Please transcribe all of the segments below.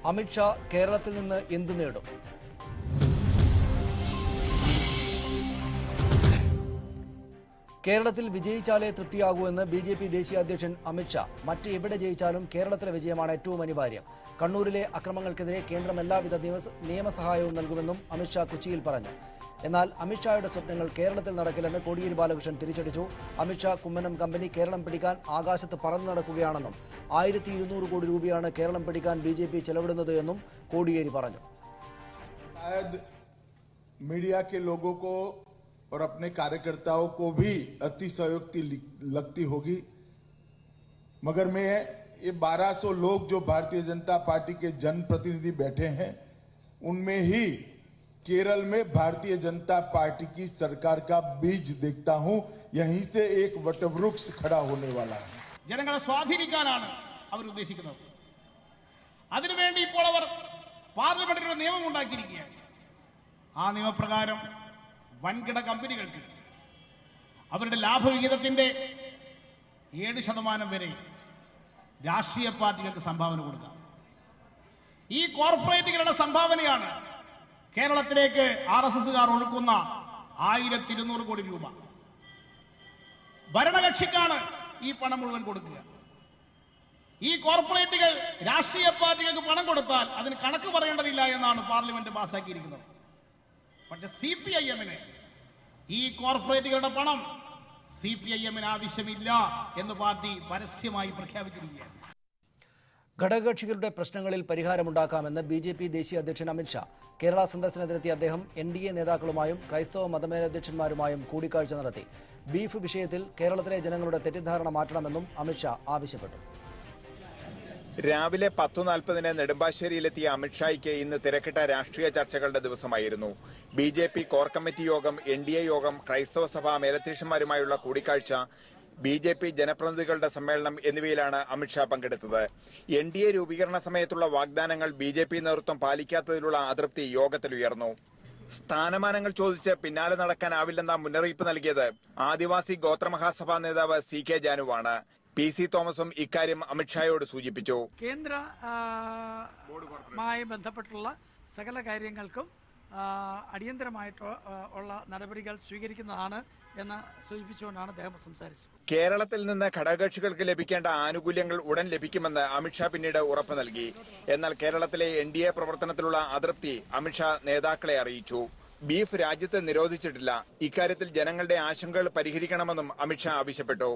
അമിത്ഷാ കേരളത്തിൽ നിന്ന് എന്തു നേടും? കേരളത്തിൽ വിജയിച്ചാലേ തൃപ്തിയാകൂ എന്ന് BJP ദേശീയ അധ്യക്ഷൻ അമിത്ഷാ. മറ്റ് എവിടെ ജയിച്ചാലും കേരളത്തിലെ വിജയമാണ് ഏറ്റവും അനിവാര്യം. കണ്ണൂരിലെ അക്രമങ്ങൾക്കെതിരെ കേന്ദ്രം എല്ലാവിധ നിയമസഹായവും നൽകുമെന്നും അമിത്ഷാ കൊച്ചിയിൽ പറഞ്ഞു. എന്നാൽ അമിത്ഷായുടെ സ്വപ്നങ്ങൾ കേരളത്തിൽ നടക്കില്ലെന്ന് കോടിയേരി ബാലകൃഷ്ണൻ തിരിച്ചടിച്ചു. അമിത്ഷാ കുമ്മനം കമ്പനി കേരളം പിടിക്കാൻ ആകാശത്ത് പറന്നു നടക്കുകയാണെന്നും 1200 കോടി രൂപയാണ് കേരളം പിടിക്കാൻ BJP ചെലവിടുന്നത് എന്നും കോടിയേരി പറഞ്ഞു. मीडिया के लोगों को और अपने कार्यकर्ताओं को भी अतिशयोक्ति लगती होगी, मगर मैं ये 1200 लोग जो भारतीय जनता पार्टी के जनप्रतिनिधि बैठे हैं उनमें ही केरल में भारतीय जनता पार्टी की सरकार का बीज देखता हूं. यहीं से एक वटवृक्ष खड़ा होने वाला है. ജനങ്ങളെ സ്വാധീനിക്കാനാണ് അവർ ഉദ്ദേശിക്കുന്നത്. അതിനുവേണ്ടി ഇപ്പോൾ അവർ പാർലമെന്റിൽ ഒരു നിയമം ഉണ്ടാക്കിയിരിക്കുകയാണ്. ആ നിയമപ്രകാരം വൻകിട കമ്പനികൾക്ക് അവരുടെ ലാഭവിഹിതത്തിന്റെ 7% വരെ രാഷ്ട്രീയ പാർട്ടികൾക്ക് സംഭാവന കൊടുക്കാം. ഈ കോർപ്പറേറ്റുകളുടെ സംഭാവനയാണ് കേരളത്തിലേക്ക് RSSകാർ ഒഴുക്കുന്ന 1200 കോടി രൂപ. ഭരണകക്ഷിക്കാണ് ഈ പണം മുഴുവൻ കൊടുക്കുക. ഈ കോർപ്പറേറ്റുകൾ രാഷ്ട്രീയ പാർട്ടികൾക്ക് പണം കൊടുത്താൽ അതിന് കണക്ക് പറയേണ്ടതില്ല എന്നാണ് പാർലമെന്റ് പാസാക്കിയിരിക്കുന്നത്. പക്ഷെ CPIM-ന് ഈ കോർപ്പറേറ്റുകളുടെ പണം CPIM-ന് ആവശ്യമില്ല എന്ന് പാർട്ടി പരസ്യമായി പ്രഖ്യാപിച്ചിരിക്കുകയാണ്. ഘടകകക്ഷികളുടെ പ്രശ്നങ്ങളിൽ പരിഹാരമുണ്ടാക്കാമെന്ന് BJP ദേശീയ അധ്യക്ഷൻ അമിത്ഷാ. കേരള സന്ദർശനത്തിനെത്തിയ അദ്ദേഹം NDA നേതാക്കളുമായും ക്രൈസ്തവ മതമേലധ്യക്ഷന്മാരുമായും കൂടിക്കാഴ്ച നടത്തി. ബീഫ് വിഷയത്തിൽ കേരളത്തിലെ ജനങ്ങളുടെ തെറ്റിദ്ധാരണ മാറ്റണമെന്നും അമിത്ഷാ ആവശ്യപ്പെട്ടു. രാവിലെ 10:40 നെടുമ്പാശ്ശേരിയിലെത്തിയ അമിത്ഷായ്ക്ക് ഇന്ന് തിരക്കിട്ട രാഷ്ട്രീയ ചർച്ചകളുടെ ദിവസമായിരുന്നു. BJP കോർ കമ്മിറ്റി യോഗം, NDA യോഗം, ക്രൈസ്തവ സഭാ മേലധ്യക്ഷന്മാരുമായുള്ള കൂടിക്കാഴ്ച, BJP ജനപ്രതിനിധികളുടെ സമ്മേളനം എന്നിവയിലാണ് അമിത്ഷാ പങ്കെടുത്തത്. NDA രൂപീകരണ സമയത്തുള്ള വാഗ്ദാനങ്ങൾ BJP നേതൃത്വം പാലിക്കാത്തതിലുള്ള അതൃപ്തി യോഗത്തിലുയർന്നു. സ്ഥാനമാനങ്ങൾ ചോദിച്ച് പിന്നാലെ നടക്കാനാവില്ലെന്ന മുന്നറിയിപ്പ് നൽകിയത് ആദിവാസി ഗോത്രമഹാസഭാ നേതാവ് CK ജാനുവാണ്. PC തോമസും ഇക്കാര്യം അമിത്ഷായോട് സൂചിപ്പിച്ചു. കേന്ദ്രമായി ബന്ധപ്പെട്ടുള്ള സകല കാര്യങ്ങൾക്കും അടിയന്തരമായിട്ടുള്ള നടപടികൾ സ്വീകരിക്കുന്നതാണ് എന്ന് സൂചിപ്പിച്ചുകൊണ്ടാണ് അദ്ദേഹം സംസാരിച്ചത്. കേരളത്തിൽ നിന്ന് ഘടകകക്ഷികൾക്ക് ലഭിക്കേണ്ട ആനുകൂല്യങ്ങൾ ഉടൻ ലഭിക്കുമെന്ന് അമിത്ഷാ പിന്നീട് ഉറപ്പ് നൽകി. എന്നാൽ കേരളത്തിലെ NDA പ്രവർത്തനത്തിലുള്ള അതൃപ്തി അമിത്ഷാ നേതാക്കളെ അറിയിച്ചു. ബീഫ് രാജ്യത്ത് നിരോധിച്ചിട്ടില്ല. ഇക്കാര്യത്തിൽ ജനങ്ങളുടെ ആശങ്കകൾ പരിഹരിക്കണമെന്നും അമിത്ഷാ ആവശ്യപ്പെട്ടു.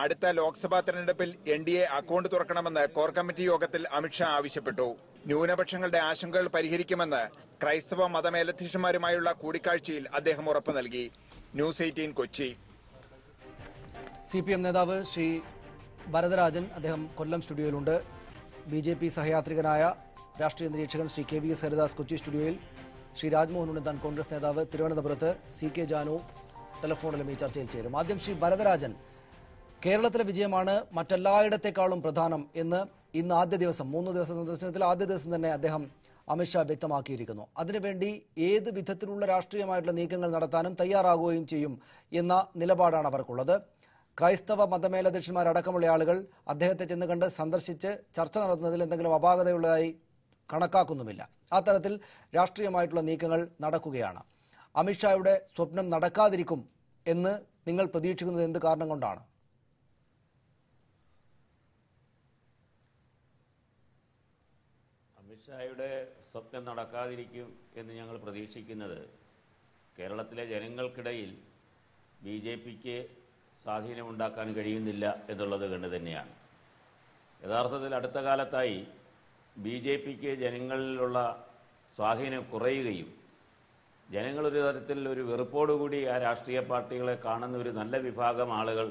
അടുത്ത ലോക്സഭാ തെരഞ്ഞെടുപ്പിൽ NDA അക്കൗണ്ട് തുറക്കണമെന്ന് കോർ കമ്മിറ്റി യോഗത്തിൽ അമിത്ഷാ ആവശ്യപ്പെട്ടു. ന്യൂനപക്ഷങ്ങളുടെ ആശങ്കകൾ പരിഹരിക്കുമെന്ന് ക്രൈസ്തവ മതമേലധ്യക്ഷന്മാരുമായുള്ള കൂടിക്കാഴ്ചയിൽ അദ്ദേഹം ഉറപ്പ് നൽകി. ന്യൂസ് 18 കൊച്ചി. CPM നേതാവ് ശ്രീ വരദരാജൻ, അദ്ദേഹം കൊല്ലം സ്റ്റുഡിയോയിലുണ്ട്. BJP സഹയാത്രികനായ രാഷ്ട്രീയ നിരീക്ഷകൻ ശ്രീ KVS ഹരിദാസ് കൊച്ചി സ്റ്റുഡിയോയിൽ, ശ്രീ രാജ്മോഹൻ ഉണ്ണിത്താൻ കോൺഗ്രസ് നേതാവ് തിരുവനന്തപുരത്ത്, CK ജാനു ടെലിഫോണിലും ഈ ചർച്ചയിൽ ചേരും. ആദ്യം ശ്രീ വരദരാജൻ, കേരളത്തിലെ വിജയമാണ് മറ്റെല്ലായിടത്തെക്കാളും പ്രധാനം എന്ന് ഇന്ന് ആദ്യ ദിവസം 3 ദിവസ സന്ദർശനത്തിൽ ആദ്യ ദിവസം തന്നെ അദ്ദേഹം അമിത്ഷാ വ്യക്തമാക്കിയിരിക്കുന്നു. അതിനുവേണ്ടി ഏത് വിധത്തിലുള്ള രാഷ്ട്രീയമായിട്ടുള്ള നീക്കങ്ങൾ നടത്താനും തയ്യാറാകുകയും ചെയ്യും എന്ന നിലപാടാണ് അവർക്കുള്ളത്. ക്രൈസ്തവ മതമേലധ്യക്ഷന്മാരടക്കമുള്ള ആളുകൾ അദ്ദേഹത്തെ ചെന്ന് കണ്ട് സന്ദർശിച്ച് ചർച്ച നടത്തുന്നതിൽ എന്തെങ്കിലും അപാകതയുള്ളതായി കണക്കാക്കുന്നുമില്ല. അത്തരത്തിൽ രാഷ്ട്രീയമായിട്ടുള്ള നീക്കങ്ങൾ നടക്കുകയാണ്. അമിത്ഷായുടെ സ്വപ്നം നടക്കാതിരിക്കും എന്ന് നിങ്ങൾ പ്രതീക്ഷിക്കുന്നത് എന്ത് കാരണം കൊണ്ടാണ്? അമിത്ഷായുടെ സ്വപ്നം നടക്കാതിരിക്കും എന്ന് ഞങ്ങൾ പ്രതീക്ഷിക്കുന്നത് കേരളത്തിലെ ജനങ്ങൾക്കിടയിൽ BJPക്ക് സ്വാധീനമുണ്ടാക്കാൻ കഴിയുന്നില്ല എന്നുള്ളത് കൊണ്ട് തന്നെയാണ്. യഥാർത്ഥത്തിൽ അടുത്ത കാലത്തായി BJPക്ക് ജനങ്ങളിലുള്ള സ്വാധീനം കുറയുകയും ജനങ്ങളൊരു തരത്തിൽ ഒരു വെറുപ്പോടുകൂടി ആ രാഷ്ട്രീയ പാർട്ടികളെ കാണുന്ന ഒരു നല്ല വിഭാഗം ആളുകൾ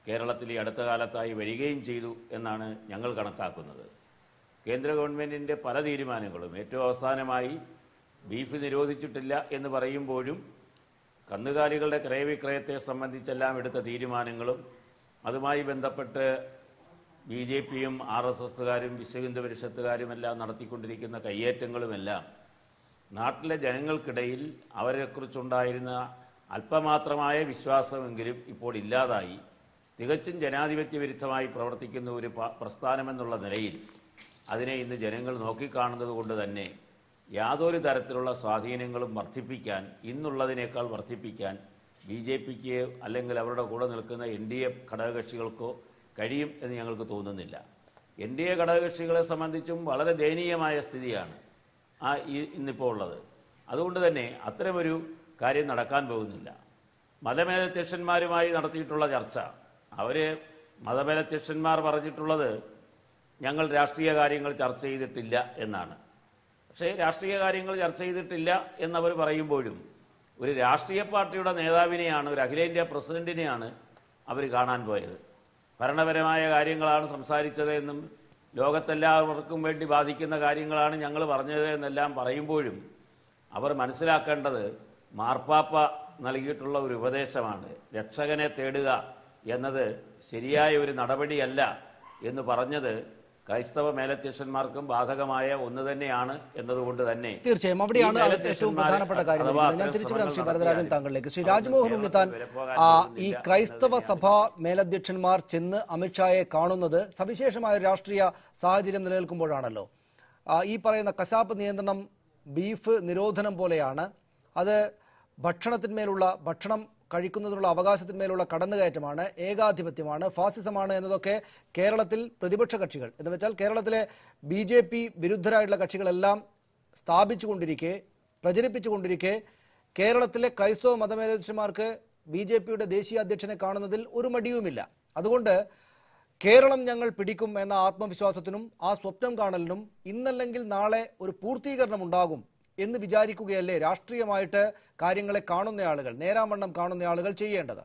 കേരളത്തിൽ ഈ അടുത്ത കാലത്തായി വരികയും ചെയ്തു എന്നാണ് ഞങ്ങൾ കണക്കാക്കുന്നത്. കേന്ദ്ര ഗവൺമെൻറ്റിൻ്റെ പല തീരുമാനങ്ങളും, ഏറ്റവും അവസാനമായി ബീഫ് നിരോധിച്ചിട്ടില്ല എന്ന് പറയുമ്പോഴും കന്നുകാലികളുടെ ക്രയവിക്രയത്തെ സംബന്ധിച്ചെല്ലാം എടുത്ത തീരുമാനങ്ങളും അതുമായി ബന്ധപ്പെട്ട് BJPയും RSSകാരും വിശ്വ ഹിന്ദു പരിഷത്തുകാരുമെല്ലാം നടത്തിക്കൊണ്ടിരിക്കുന്ന കയ്യേറ്റങ്ങളുമെല്ലാം നാട്ടിലെ ജനങ്ങൾക്കിടയിൽ അവരെക്കുറിച്ചുണ്ടായിരുന്ന അല്പമാത്രമായ വിശ്വാസമെങ്കിലും ഇപ്പോൾ ഇല്ലാതായി തികച്ചും ജനാധിപത്യ വിരുദ്ധമായി പ്രവർത്തിക്കുന്ന ഒരു പ്രസ്ഥാനമെന്നുള്ള നിലയിൽ അതിനെ ഇന്ന് ജനങ്ങൾ നോക്കിക്കാണുന്നത് കൊണ്ട് തന്നെ യാതൊരു തരത്തിലുള്ള സ്വാധീനങ്ങളും വർദ്ധിപ്പിക്കാൻ ഇന്നുള്ളതിനേക്കാൾ വർദ്ധിപ്പിക്കാൻ BJPക്ക് അല്ലെങ്കിൽ അവരുടെ കൂടെ നിൽക്കുന്ന NDA ഘടകകക്ഷികൾക്കോ കഴിയും എന്ന് ഞങ്ങൾക്ക് തോന്നുന്നില്ല. NDA ഘടകകക്ഷികളെ സംബന്ധിച്ചും വളരെ ദയനീയമായ സ്ഥിതിയാണ് ഇന്നിപ്പോൾ ഉള്ളത്. അതുകൊണ്ട് തന്നെ അത്തരമൊരു കാര്യം നടക്കാൻ പോകുന്നില്ല. മതമേലധ്യക്ഷന്മാരുമായി നടത്തിയിട്ടുള്ള ചർച്ച, മതമേലധ്യക്ഷന്മാർ പറഞ്ഞിട്ടുള്ളത് ഞങ്ങൾ രാഷ്ട്രീയ കാര്യങ്ങൾ ചർച്ച ചെയ്തിട്ടില്ല എന്നാണ്. പക്ഷേ രാഷ്ട്രീയ കാര്യങ്ങൾ ചർച്ച ചെയ്തിട്ടില്ല എന്നവർ പറയുമ്പോഴും ഒരു രാഷ്ട്രീയ പാർട്ടിയുടെ നേതാവിനെയാണ്, ഒരു അഖിലേന്ത്യാ പ്രസിഡന്റിനെയാണ് അവർ കാണാൻ പോയത്. ഭരണപരമായ കാര്യങ്ങളാണ് സംസാരിച്ചത് എന്നും ലോകത്തെല്ലാവർക്കും വേണ്ടി ബാധിക്കുന്ന കാര്യങ്ങളാണ് ഞങ്ങൾ പറഞ്ഞത് എന്നെല്ലാം പറയുമ്പോഴും അവർ മനസ്സിലാക്കേണ്ടത് മാർപ്പാപ്പ നൽകിയിട്ടുള്ള ഒരു ഉപദേശമാണ്. രക്ഷകനെ തേടുക എന്നത് ശരിയായ ഒരു നടപടിയല്ല എന്ന് പറഞ്ഞത് ക്രൈസ്തവ മേലധ്യക്ഷന്മാർക്കും ബാധകമായ ഒന്ന് തന്നെയാണ് എന്നതുകൊണ്ട് തന്നെ തീർച്ചയായും അവിടെയാണ് ഏറ്റവും പ്രധാനപ്പെട്ട കാര്യം. ഞാൻ തിരിച്ചു വരാം ശ്രീ വരദരാജൻ താങ്കളിലേക്ക്. ശ്രീ രാജ്മോഹൻ ഉണ്ണിത്താൻ, ഈ ക്രൈസ്തവ സഭാ മേലധ്യക്ഷന്മാർ ചെന്ന് അമിത്ഷായെ കാണുന്നത് സവിശേഷമായ ഒരു രാഷ്ട്രീയ സാഹചര്യം നിലനിൽക്കുമ്പോഴാണല്ലോ. ഈ പറയുന്ന കശാപ്പ് നിയന്ത്രണം, ബീഫ് നിരോധനം പോലെയാണ്. അത് ഭക്ഷണം കഴിക്കുന്നതിനുള്ള അവകാശത്തിന്മേലുള്ള കടന്നുകയറ്റമാണ്, ഏകാധിപത്യമാണ്, ഫാസിസമാണ് എന്നതൊക്കെ കേരളത്തിൽ പ്രതിപക്ഷ കക്ഷികൾ എന്ന് വെച്ചാൽ കേരളത്തിലെ BJP വിരുദ്ധരായിട്ടുള്ള കക്ഷികളെല്ലാം സ്ഥാപിച്ചുകൊണ്ടിരിക്കെ, പ്രചരിപ്പിച്ചുകൊണ്ടിരിക്കെ കേരളത്തിലെ ക്രൈസ്തവ മതമേലധ്യക്ഷന്മാർക്ക് BJPയുടെ ദേശീയ അധ്യക്ഷനെ കാണുന്നതിൽ ഒരു മടിയുമില്ല. അതുകൊണ്ട് കേരളം ഞങ്ങൾ പിടിക്കും എന്ന ആത്മവിശ്വാസത്തിനും ആ സ്വപ്നം കാണലിനും ഇന്നല്ലെങ്കിൽ നാളെ ഒരു പൂർത്തീകരണം ഉണ്ടാകും എന്ന് വിചാരിക്കുകയല്ലേ രാഷ്ട്രീയമായിട്ട് കാര്യങ്ങളെ കാണുന്ന ആളുകൾ, നേരാവണ്ണം കാണുന്ന ആളുകൾ ചെയ്യേണ്ടത്?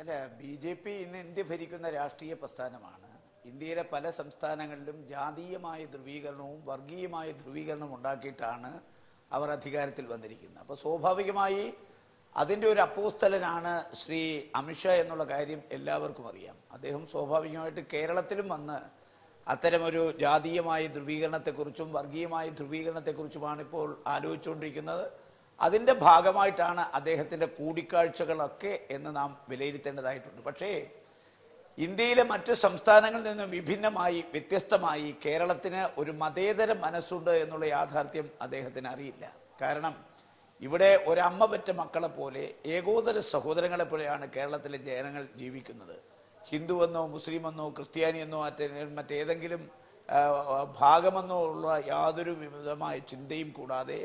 അല്ല, BJP ഇന്ന് ഇന്ത്യ ഭരിക്കുന്ന രാഷ്ട്രീയ പ്രസ്ഥാനമാണ്. ഇന്ത്യയിലെ പല സംസ്ഥാനങ്ങളിലും ജാതീയമായ ധ്രുവീകരണവും വർഗീയമായ ധ്രുവീകരണവും ഉണ്ടാക്കിയിട്ടാണ് അവർ അധികാരത്തിൽ വന്നിരിക്കുന്നത്. അപ്പോൾ സ്വാഭാവികമായി അതിൻ്റെ ഒരു അപ്പോസ്തലനാണ് ശ്രീ അമിത്ഷാ എന്നുള്ള കാര്യം എല്ലാവർക്കും അറിയാം. അദ്ദേഹം സ്വാഭാവികമായിട്ട് കേരളത്തിലും വന്ന് അത്തരമൊരു ജാതീയമായ ധ്രുവീകരണത്തെക്കുറിച്ചും വർഗീയമായ ധ്രുവീകരണത്തെക്കുറിച്ചുമാണ് ഇപ്പോൾ ആലോചിച്ചുകൊണ്ടിരിക്കുന്നത്. അതിൻ്റെ ഭാഗമായിട്ടാണ് അദ്ദേഹത്തിൻ്റെ കൂടിക്കാഴ്ചകളൊക്കെ എന്ന് നാം വിലയിരുത്തേണ്ടതായിട്ടുണ്ട്. പക്ഷേ ഇന്ത്യയിലെ മറ്റു സംസ്ഥാനങ്ങളിൽ നിന്ന് വിഭിന്നമായി, വ്യത്യസ്തമായി കേരളത്തിന് ഒരു മതേതര മനസ്സുണ്ട് എന്നുള്ള യാഥാർത്ഥ്യം അദ്ദേഹത്തിന് അറിയില്ല. കാരണം ഇവിടെ ഒരമ്മ പെറ്റ മക്കളെ പോലെ, ഏകോദര സഹോദരങ്ങളെ പോലെയാണ് കേരളത്തിലെ ജനങ്ങൾ ജീവിക്കുന്നത്. ഹിന്ദുവെന്നോ മുസ്ലിമെന്നോ ക്രിസ്ത്യാനിയെന്നോ മറ്റേതെങ്കിലും ഭാഗമെന്നോ ഉള്ള യാതൊരു വിധമായ ചിന്തയും കൂടാതെ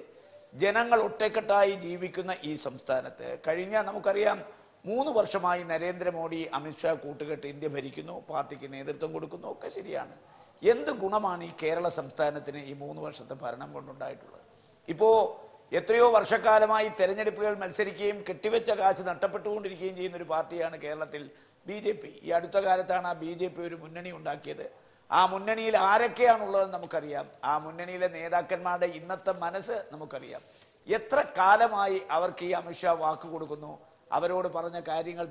ജനങ്ങൾ ഒറ്റക്കെട്ടായി ജീവിക്കുന്ന ഈ സംസ്ഥാനത്ത് നമുക്കറിയാം 3 വർഷമായി നരേന്ദ്രമോദി അമിത്ഷാ കൂട്ടുകെട്ട് ഇന്ത്യ ഭരിക്കുന്നു, പാർട്ടിക്ക് നേതൃത്വം കൊടുക്കുന്നു, ഒക്കെ ശരിയാണ്. എന്ത് ഗുണമാണ് ഈ കേരള സംസ്ഥാനത്തിന് ഈ 3 വർഷത്തെ ഭരണം കൊണ്ടുണ്ടായിട്ടുള്ളത്? ഇപ്പോൾ എത്രയോ വർഷക്കാലമായി തെരഞ്ഞെടുപ്പുകൾ മത്സരിക്കുകയും കെട്ടിവെച്ച കാശ് നഷ്ടപ്പെട്ടുകൊണ്ടിരിക്കുകയും ചെയ്യുന്ന ഒരു പാർട്ടിയാണ് കേരളത്തിൽ BJP. ഈ അടുത്ത കാലത്താണ് ആ BJP ഒരു മുന്നണി ഉണ്ടാക്കിയത്. ആ മുന്നണിയിൽ ആരൊക്കെയാണുള്ളതെന്ന് നമുക്കറിയാം. ആ മുന്നണിയിലെ നേതാക്കന്മാരുടെ ഇന്നത്തെ മനസ്സ് നമുക്കറിയാം. എത്ര കാലമായി അവർക്ക് ഈ അമിത്ഷാ വാക്ക് കൊടുക്കുന്നു, അവരോട് പറഞ്ഞ കാര്യങ്ങൾ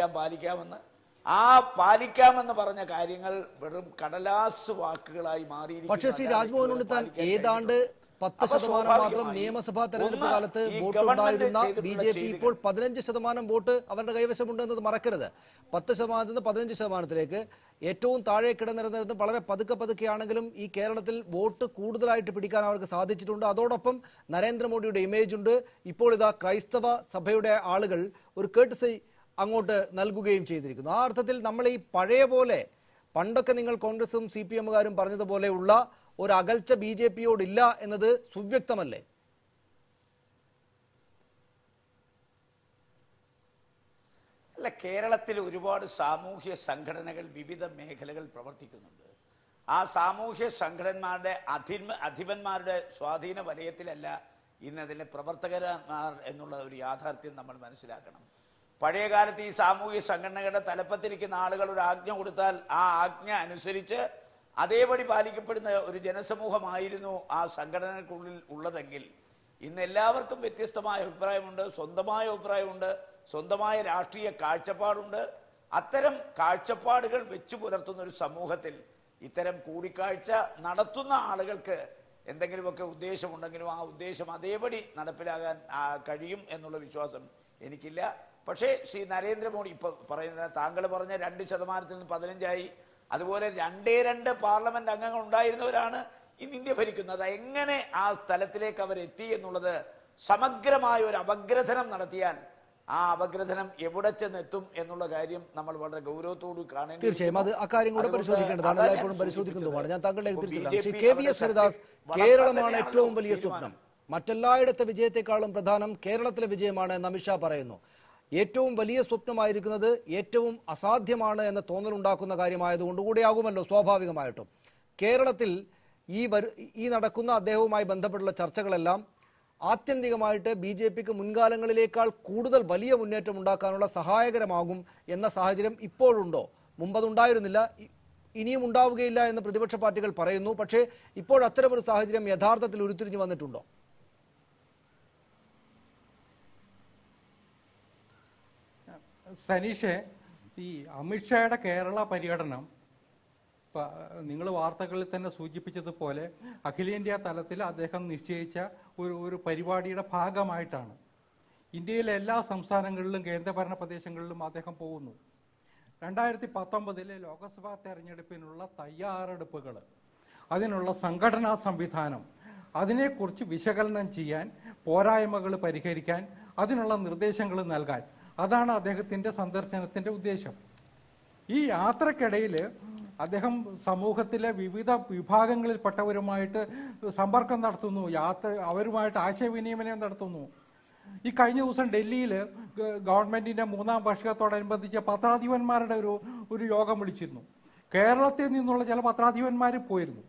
പാലിക്കാമെന്ന്. ആ പാലിക്കാമെന്ന് പറഞ്ഞ കാര്യങ്ങൾ വെറും കടലാസ് വാക്കുകളായി മാറിയിരിക്കുന്നു. പക്ഷേ ശ്രീ രാജ്മോഹൻ ഉണ്ണിത്താൻ, ഏതാണ്ട് 10% മാത്രം നിയമസഭാ തെരഞ്ഞെടുപ്പ് കാലത്ത് വോട്ട് ഉണ്ടായിരുന്ന BJP ഇപ്പോൾ 15% വോട്ട് അവരുടെ കൈവശമുണ്ട് എന്നത് മറക്കരുത്. 10% നിന്ന് 15%ത്തിലേക്ക് ഏറ്റവും താഴെ കിടന്നിരുന്നത് വളരെ പതുക്കെയാണെങ്കിലും ഈ കേരളത്തിൽ വോട്ട് കൂടുതലായിട്ട് പിടിക്കാൻ അവർക്ക് സാധിച്ചിട്ടുണ്ട്. അതോടൊപ്പം നരേന്ദ്രമോദിയുടെ ഇമേജ് ഉണ്ട്. ഇപ്പോൾ ഇതാ ക്രൈസ്തവ സഭയുടെ ആളുകൾ ഒരു കേർട്ടസി അങ്ങോട്ട് നൽകുകയും ചെയ്തിരിക്കുന്നു. ആ അർത്ഥത്തിൽ നമ്മൾ ഈ പഴയ പോലെ, പണ്ടൊക്കെ നിങ്ങൾ കോൺഗ്രസും CPMകാരും പറഞ്ഞതുപോലെയുള്ള ഒരു അകൽച്ച BJPയോടില്ല എന്നത് സുവ്യക്തമല്ലേ? അല്ല, കേരളത്തിൽ ഒരുപാട് സാമൂഹ്യ സംഘടനകൾ വിവിധ മേഖലകൾ പ്രവർത്തിക്കുന്നുണ്ട്. ആ സാമൂഹ്യ സംഘടനമാരുടെ അധിപന്മാരുടെ സ്വാധീന വലയത്തിലല്ല ഇന്നതിലെ പ്രവർത്തകന്മാർ എന്നുള്ള ഒരു യാഥാർത്ഥ്യം നമ്മൾ മനസ്സിലാക്കണം. പഴയ കാലത്ത് ഈ സാമൂഹ്യ സംഘടനകളുടെ തലപ്പത്തിരിക്കുന്ന ആളുകൾ ഒരു ആജ്ഞ കൊടുത്താൽ ആ ആജ്ഞ അനുസരിച്ച് അതേപടി പാലിക്കപ്പെടുന്ന ഒരു ജനസമൂഹമായിരുന്നു ആ സംഘടനകൾക്കുള്ളിൽ ഉള്ളതെങ്കിൽ ഇന്ന് എല്ലാവർക്കും വ്യത്യസ്തമായ അഭിപ്രായമുണ്ട്, സ്വന്തമായ അഭിപ്രായമുണ്ട്, സ്വന്തമായ രാഷ്ട്രീയ കാഴ്ചപ്പാടുണ്ട്. അത്തരം കാഴ്ചപ്പാടുകൾ വെച്ചു പുലർത്തുന്ന ഒരു സമൂഹത്തിൽ ഇത്തരം കൂടിക്കാഴ്ച നടത്തുന്ന ആളുകൾക്ക് എന്തെങ്കിലുമൊക്കെ ഉദ്ദേശമുണ്ടെങ്കിലും ആ ഉദ്ദേശം അതേപടി നടപ്പിലാകാൻ കഴിയും എന്നുള്ള വിശ്വാസം എനിക്കില്ല. പക്ഷേ ശ്രീ നരേന്ദ്രമോദി ഇപ്പോൾ പറയുന്ന, താങ്കൾ പറഞ്ഞ 2% നിന്ന് 15 അതുപോലെ 2 പാർലമെന്റ് അംഗങ്ങൾ ഉണ്ടായിരുന്നവരാണ് ഇന്ന് ഇന്ത്യ ഭരിക്കുന്നത്. എങ്ങനെ ആ സ്ഥലത്തിലേക്ക് അവരെത്തി എന്നുള്ളത് സമഗ്രമായ ഒരു അപഗ്രഥനം നടത്തിയാൽ ആ അപഗ്രഥനം എവിടെ ചെന്നെത്തും എന്നുള്ള കാര്യം നമ്മൾ വളരെ ഗൗരവത്തോട് കാണേണ്ടി. തീർച്ചയായും അത് അക്കാര്യം കൂടെ പരിശോധിക്കേണ്ടതാണ്, എല്ലായ്പ്പോഴും പരിശോധിക്കുന്നതുമാണ്. ഞാൻ താങ്കളിലേക്ക് തിരിച്ചു ശ്രീ KVS ഹരിദാസ്, കേരളമാണ് ഏറ്റവും വലിയ സ്വപ്നം, മറ്റെല്ലായിടത്തെ വിജയത്തെക്കാളും പ്രധാനം കേരളത്തിലെ വിജയമാണ് എന്ന് അമിത്ഷാ പറയുന്നു. ഏറ്റവും വലിയ സ്വപ്നമായിരിക്കുന്നത് ഏറ്റവും അസാധ്യമാണ് എന്ന തോന്നലുണ്ടാക്കുന്ന കാര്യമായതുകൊണ്ട് കൂടിയാകുമല്ലോ സ്വാഭാവികമായിട്ടും. കേരളത്തിൽ ഈ നടക്കുന്ന അദ്ദേഹവുമായി ബന്ധപ്പെട്ടുള്ള ചർച്ചകളെല്ലാം ആത്യന്തികമായിട്ട് BJPക്ക് മുൻകാലങ്ങളിലേക്കാൾ കൂടുതൽ വലിയ മുന്നേറ്റം ഉണ്ടാക്കാനുള്ള സഹായകരമാകും എന്ന സാഹചര്യം ഇപ്പോഴുണ്ടോ? മുമ്പതുണ്ടായിരുന്നില്ല, ഇനിയും ഉണ്ടാവുകയില്ല എന്ന് പ്രതിപക്ഷ പാർട്ടികൾ പറയുന്നു. പക്ഷേ ഇപ്പോൾ അത്തരമൊരു സാഹചര്യം യഥാർത്ഥത്തിൽ ഉരുത്തിരിഞ്ഞു വന്നിട്ടുണ്ടോ? സനീഷെ, ഈ അമിത്ഷായുടെ കേരള പര്യടനം നിങ്ങൾ വാർത്തകളിൽ തന്നെ സൂചിപ്പിച്ചതുപോലെ അഖിലേന്ത്യാ തലത്തിൽ അദ്ദേഹം നിശ്ചയിച്ച ഒരു പരിപാടിയുടെ ഭാഗമായിട്ടാണ്. ഇന്ത്യയിലെ എല്ലാ സംസ്ഥാനങ്ങളിലും കേന്ദ്രഭരണ പ്രദേശങ്ങളിലും അദ്ദേഹം പോകുന്നു. 2019 ലോക്സഭാ തെരഞ്ഞെടുപ്പിനുള്ള തയ്യാറെടുപ്പുകൾ, അതിനുള്ള സംഘടനാ സംവിധാനം, അതിനെക്കുറിച്ച് വിശകലനം ചെയ്യാൻ, പോരായ്മകൾ പരിഹരിക്കാൻ, അതിനുള്ള നിർദ്ദേശങ്ങൾ നൽകാൻ, അതാണ് അദ്ദേഹത്തിൻ്റെ സന്ദർശനത്തിൻ്റെ ഉദ്ദേശം. ഈ യാത്രക്കിടയിൽ അദ്ദേഹം സമൂഹത്തിലെ വിവിധ വിഭാഗങ്ങളിൽപ്പെട്ടവരുമായിട്ട് സമ്പർക്കം നടത്തുന്നു, അവരുമായിട്ട് ആശയവിനിമയം നടത്തുന്നു. ഈ കഴിഞ്ഞ ദിവസം ഡൽഹിയിൽ ഗവൺമെൻറ്റിൻ്റെ 3ാം വാർഷികത്തോടനുബന്ധിച്ച് പത്രാധിപന്മാരുടെ ഒരു യോഗം വിളിച്ചിരുന്നു. കേരളത്തിൽ നിന്നുള്ള ചില പത്രാധിപന്മാരും പോയിരുന്നു.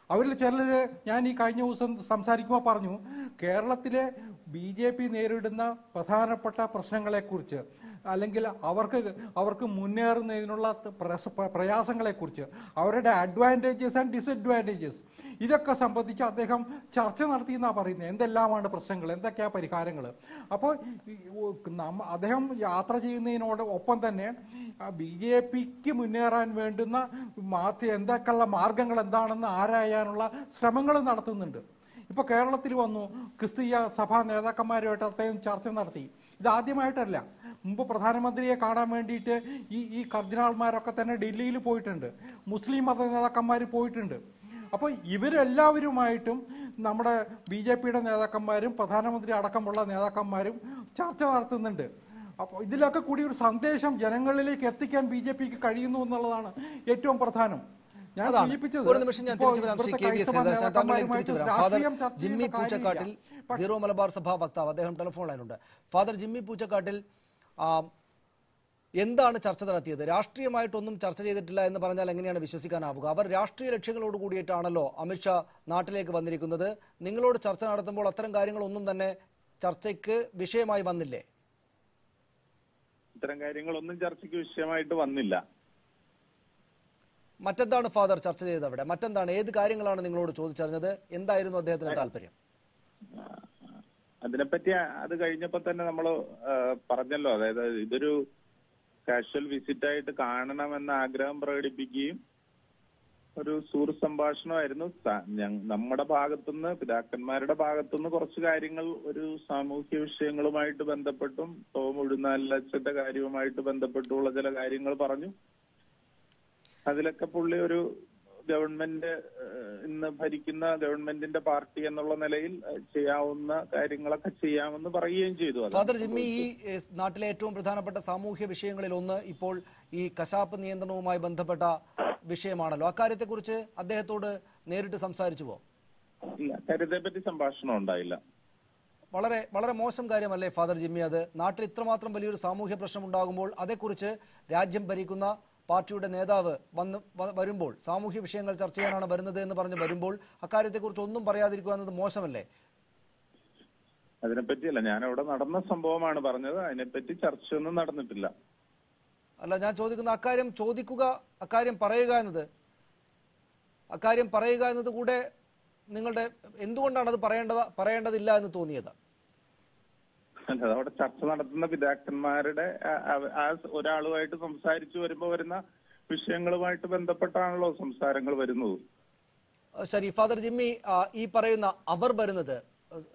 അവരിൽ ചിലർ ഞാൻ ഈ കഴിഞ്ഞ ദിവസം സംസാരിക്കുമ്പോൾ പറഞ്ഞു, കേരളത്തിലെ BJP നേരിടുന്ന പ്രധാനപ്പെട്ട പ്രശ്നങ്ങളെക്കുറിച്ച്, അല്ലെങ്കിൽ അവർക്ക് മുന്നേറുന്നതിനുള്ള പ്രയാസങ്ങളെക്കുറിച്ച്, അവരുടെ അഡ്വാൻറ്റേജസ് ആൻഡ് ഡിസഡ്വാൻറ്റേജസ്, ഇതൊക്കെ സംബന്ധിച്ച് അദ്ദേഹം ചർച്ച നടത്തിയെന്നാണ് പറയുന്നത്. എന്തെല്ലാമാണ് പ്രശ്നങ്ങൾ, എന്തൊക്കെയാണ് പരിഹാരങ്ങൾ. അപ്പോൾ അദ്ദേഹം യാത്ര ചെയ്യുന്നതിനോട് ഒപ്പം തന്നെ BJPക്ക് മുന്നേറാൻ വേണ്ടുന്ന എന്തൊക്കെയുള്ള മാർഗങ്ങൾ എന്താണെന്ന് ആരായാനുള്ള ശ്രമങ്ങൾ നടത്തുന്നുണ്ട്. ഇപ്പോൾ കേരളത്തിൽ വന്നു, ക്രിസ്തീയ സഭാ നേതാക്കന്മാരുമായിട്ട് അദ്ദേഹം ചർച്ച നടത്തി. ഇതാദ്യമായിട്ടല്ല, മുമ്പ് പ്രധാനമന്ത്രിയെ കാണാൻ വേണ്ടിയിട്ട് ഈ കർദിനാൾമാരൊക്കെ തന്നെ ഡൽഹിയിൽ പോയിട്ടുണ്ട്, മുസ്ലിം മത നേതാക്കന്മാർ പോയിട്ടുണ്ട്. അപ്പോൾ ഇവരെല്ലാവരുമായിട്ടും നമ്മുടെ BJPയുടെ നേതാക്കന്മാരും പ്രധാനമന്ത്രി അടക്കമുള്ള നേതാക്കന്മാരും ചർച്ച നടത്തുന്നുണ്ട്. അപ്പോൾ ഇതിലൊക്കെ കൂടി ഒരു സന്ദേശം ജനങ്ങളിലേക്ക് എത്തിക്കാൻ BJPക്ക് കഴിയുന്നു എന്നുള്ളതാണ് ഏറ്റവും പ്രധാനം. ഒരു നിമിഷം ഞാൻ തിരിച്ചു വരാം ശ്രീ KVS ഹരിദാസ്, ഞാൻ താങ്കളിലേക്ക് തിരിച്ചു വരാം. ഫാദർ ജിമ്മി പൂച്ചക്കാട്ടിൽ, സീറോ മലബാർ സഭ വക്താവ്, അദ്ദേഹം ടെലിഫോൺ ലൈനുണ്ട്. ഫാദർ ജിമ്മി പൂച്ചക്കാട്ടിൽ, എന്താണ് ചർച്ച നടത്തിയത്? രാഷ്ട്രീയമായിട്ടൊന്നും ചർച്ച ചെയ്തിട്ടില്ല എന്ന് പറഞ്ഞാൽ എങ്ങനെയാണ് വിശ്വസിക്കാനാവുക? അവർ രാഷ്ട്രീയ ലക്ഷ്യങ്ങളോട് കൂടിയിട്ടാണല്ലോ അമിത്ഷാ നാട്ടിലേക്ക് വന്നിരിക്കുന്നത്. നിങ്ങളോട് ചർച്ച നടത്തുമ്പോൾ അത്തരം കാര്യങ്ങളൊന്നും തന്നെ ചർച്ചയ്ക്ക് വിഷയമായി വന്നില്ലേ? ഇത്തരം കാര്യങ്ങളൊന്നും ചർച്ചയ്ക്ക് വിഷയമായിട്ട് വന്നില്ല. മറ്റെന്താണ് ഫാദർ ചർച്ച ചെയ്തത് അവിടെ? മറ്റെന്താണ്, ഏത് കാര്യങ്ങളാണ് നിങ്ങളോട് ചോദിച്ചറിഞ്ഞത്? എന്തായിരുന്നു അദ്ദേഹത്തിന് താല്പര്യം? അതിനെപ്പറ്റി അത് കഴിഞ്ഞപ്പോ തന്നെ നമ്മൾ പറഞ്ഞല്ലോ, അതായത് ഇതൊരു കാഷ്വൽ വിസിറ്റ് ആയിട്ട് കാണണമെന്ന ആഗ്രഹം പ്രകടിപ്പിക്കുകയും ഒരു സുഹൃത്ത് സംഭാഷണമായിരുന്നു. നമ്മുടെ ഭാഗത്തുനിന്ന്, പിതാക്കന്മാരുടെ ഭാഗത്തുനിന്ന് കുറച്ച് കാര്യങ്ങൾ ഒരു സാമൂഹ്യ വിഷയങ്ങളുമായിട്ട് ബന്ധപ്പെട്ടും ടോം ഉഴുന്നാലച്ഛന്റെ കാര്യവുമായിട്ട് ബന്ധപ്പെട്ടുള്ള ചില കാര്യങ്ങൾ പറഞ്ഞു. അതിലൊക്കെ പുള്ളി ഒരു ഗവൺമെന്റ്, ഇന്ന് ഭരിക്കുന്ന ഗവൺമെന്റിന്റെ പാർട്ടി എന്നുള്ള നിലയിൽ ചെയ്യാവുന്ന കാര്യങ്ങളൊക്കെ ചെയ്യാമെന്ന് പറയുകയും ചെയ്തു. ഫാദർ ജിമ്മി, ഈ നാട്ടിലെ ഏറ്റവും പ്രധാനപ്പെട്ട സാമൂഹ്യ വിഷയങ്ങളിൽ ഒന്ന് ഇപ്പോൾ ഈ കശാപ്പ് നിയന്ത്രണവുമായി ബന്ധപ്പെട്ട വിഷയമാണല്ലോ. അക്കാര്യത്തെക്കുറിച്ച് അദ്ദേഹത്തോട് നേരിട്ട് സംസാരിച്ചുവോ? ഇല്ല, കാര്യത്തെപ്പറ്റി സംഭാഷണം ഉണ്ടായില്ല. വളരെ വളരെ മോശം കാര്യമല്ലേ ഫാദർ ജിമ്മി അത്? നാട്ടിൽ ഇത്രമാത്രം വലിയൊരു സാമൂഹ്യ പ്രശ്നം ഉണ്ടാകുമ്പോൾ അതേക്കുറിച്ച് രാജ്യം ഭരിക്കുന്ന പാർട്ടിയുടെ നേതാവ് വരുമ്പോൾ, സാമൂഹ്യ വിഷയങ്ങൾ ചർച്ച ചെയ്യാനാണ് വരുന്നത് എന്ന് പറഞ്ഞ് വരുമ്പോൾ അക്കാര്യത്തെക്കുറിച്ച് ഒന്നും പറയാതിരിക്കുക എന്നത് മോശമല്ലേ? അതിനെപ്പറ്റിയല്ല, ഞാൻ അവിടെ നടന്ന സംഭവമാണ് പറഞ്ഞത്. അതിനെപ്പറ്റി ചർച്ചയൊന്നും നടന്നിട്ടില്ല. അല്ല, ഞാൻ ചോദിക്കുന്ന അക്കാര്യം ചോദിക്കുക, അക്കാര്യം പറയുക എന്നത് കൂടെ നിങ്ങളുടെ എന്തുകൊണ്ടാണ് അത് പറയേണ്ടതില്ല എന്ന് തോന്നിയത്? അല്ല, അവിടെ ചർച്ച നടത്തുന്ന പിതാക്കന്മാരുടെ ആ ഒരാളുമായിട്ട് സംസാരിച്ചു വരുമ്പോ വരുന്ന വിഷയങ്ങളുമായിട്ട് ബന്ധപ്പെട്ടാണല്ലോ സംസാരങ്ങൾ വരുന്നത്. ശരി, ഫാദർ ജിമ്മി, ഈ പറയുന്ന അവർ വരുന്നത്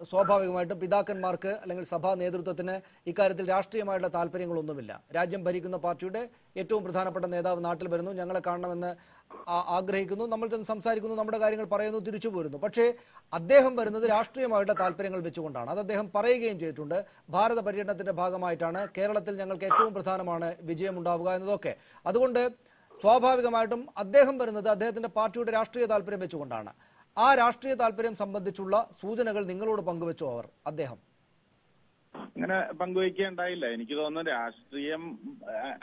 സ്വാഭാവികമായിട്ടും പിതാക്കന്മാർക്ക് അല്ലെങ്കിൽ സഭാ നേതൃത്വത്തിന് ഇക്കാര്യത്തിൽ രാഷ്ട്രീയമായിട്ടുള്ള താല്പര്യങ്ങളൊന്നുമില്ല. രാജ്യം ഭരിക്കുന്ന പാർട്ടിയുടെ ഏറ്റവും പ്രധാനപ്പെട്ട നേതാവ് നാട്ടിൽ വരുന്നു, ഞങ്ങളെ കാണണമെന്ന് ആഗ്രഹിക്കുന്നു, നമ്മൾ ചെന്ന് സംസാരിക്കുന്നു, നമ്മുടെ കാര്യങ്ങൾ പറയുന്നു, തിരിച്ചു പോരുന്നു. പക്ഷേ അദ്ദേഹം വരുന്നത് രാഷ്ട്രീയമായിട്ടുള്ള താല്പര്യങ്ങൾ വെച്ചുകൊണ്ടാണ്. അത് അദ്ദേഹം പറയുകയും ചെയ്തിട്ടുണ്ട്. ഭാരത പര്യടനത്തിന്റെ ഭാഗമായിട്ടാണ്, കേരളത്തിൽ ഞങ്ങൾക്ക് ഏറ്റവും പ്രധാനമാണ് വിജയമുണ്ടാവുക എന്നതൊക്കെ. അതുകൊണ്ട് സ്വാഭാവികമായിട്ടും അദ്ദേഹം വരുന്നത് അദ്ദേഹത്തിന്റെ പാർട്ടിയുടെ രാഷ്ട്രീയ താല്പര്യം വെച്ചുകൊണ്ടാണ്. ആ രാഷ്ട്രീയ താല്പര്യം സംബന്ധിച്ചുള്ള സൂചനകൾ നിങ്ങളോട് പങ്കുവെച്ചു അദ്ദേഹം? അങ്ങനെ പങ്കുവയ്ക്കേണ്ടായില്ല. എനിക്ക് തോന്നുന്നു രാഷ്ട്രീയം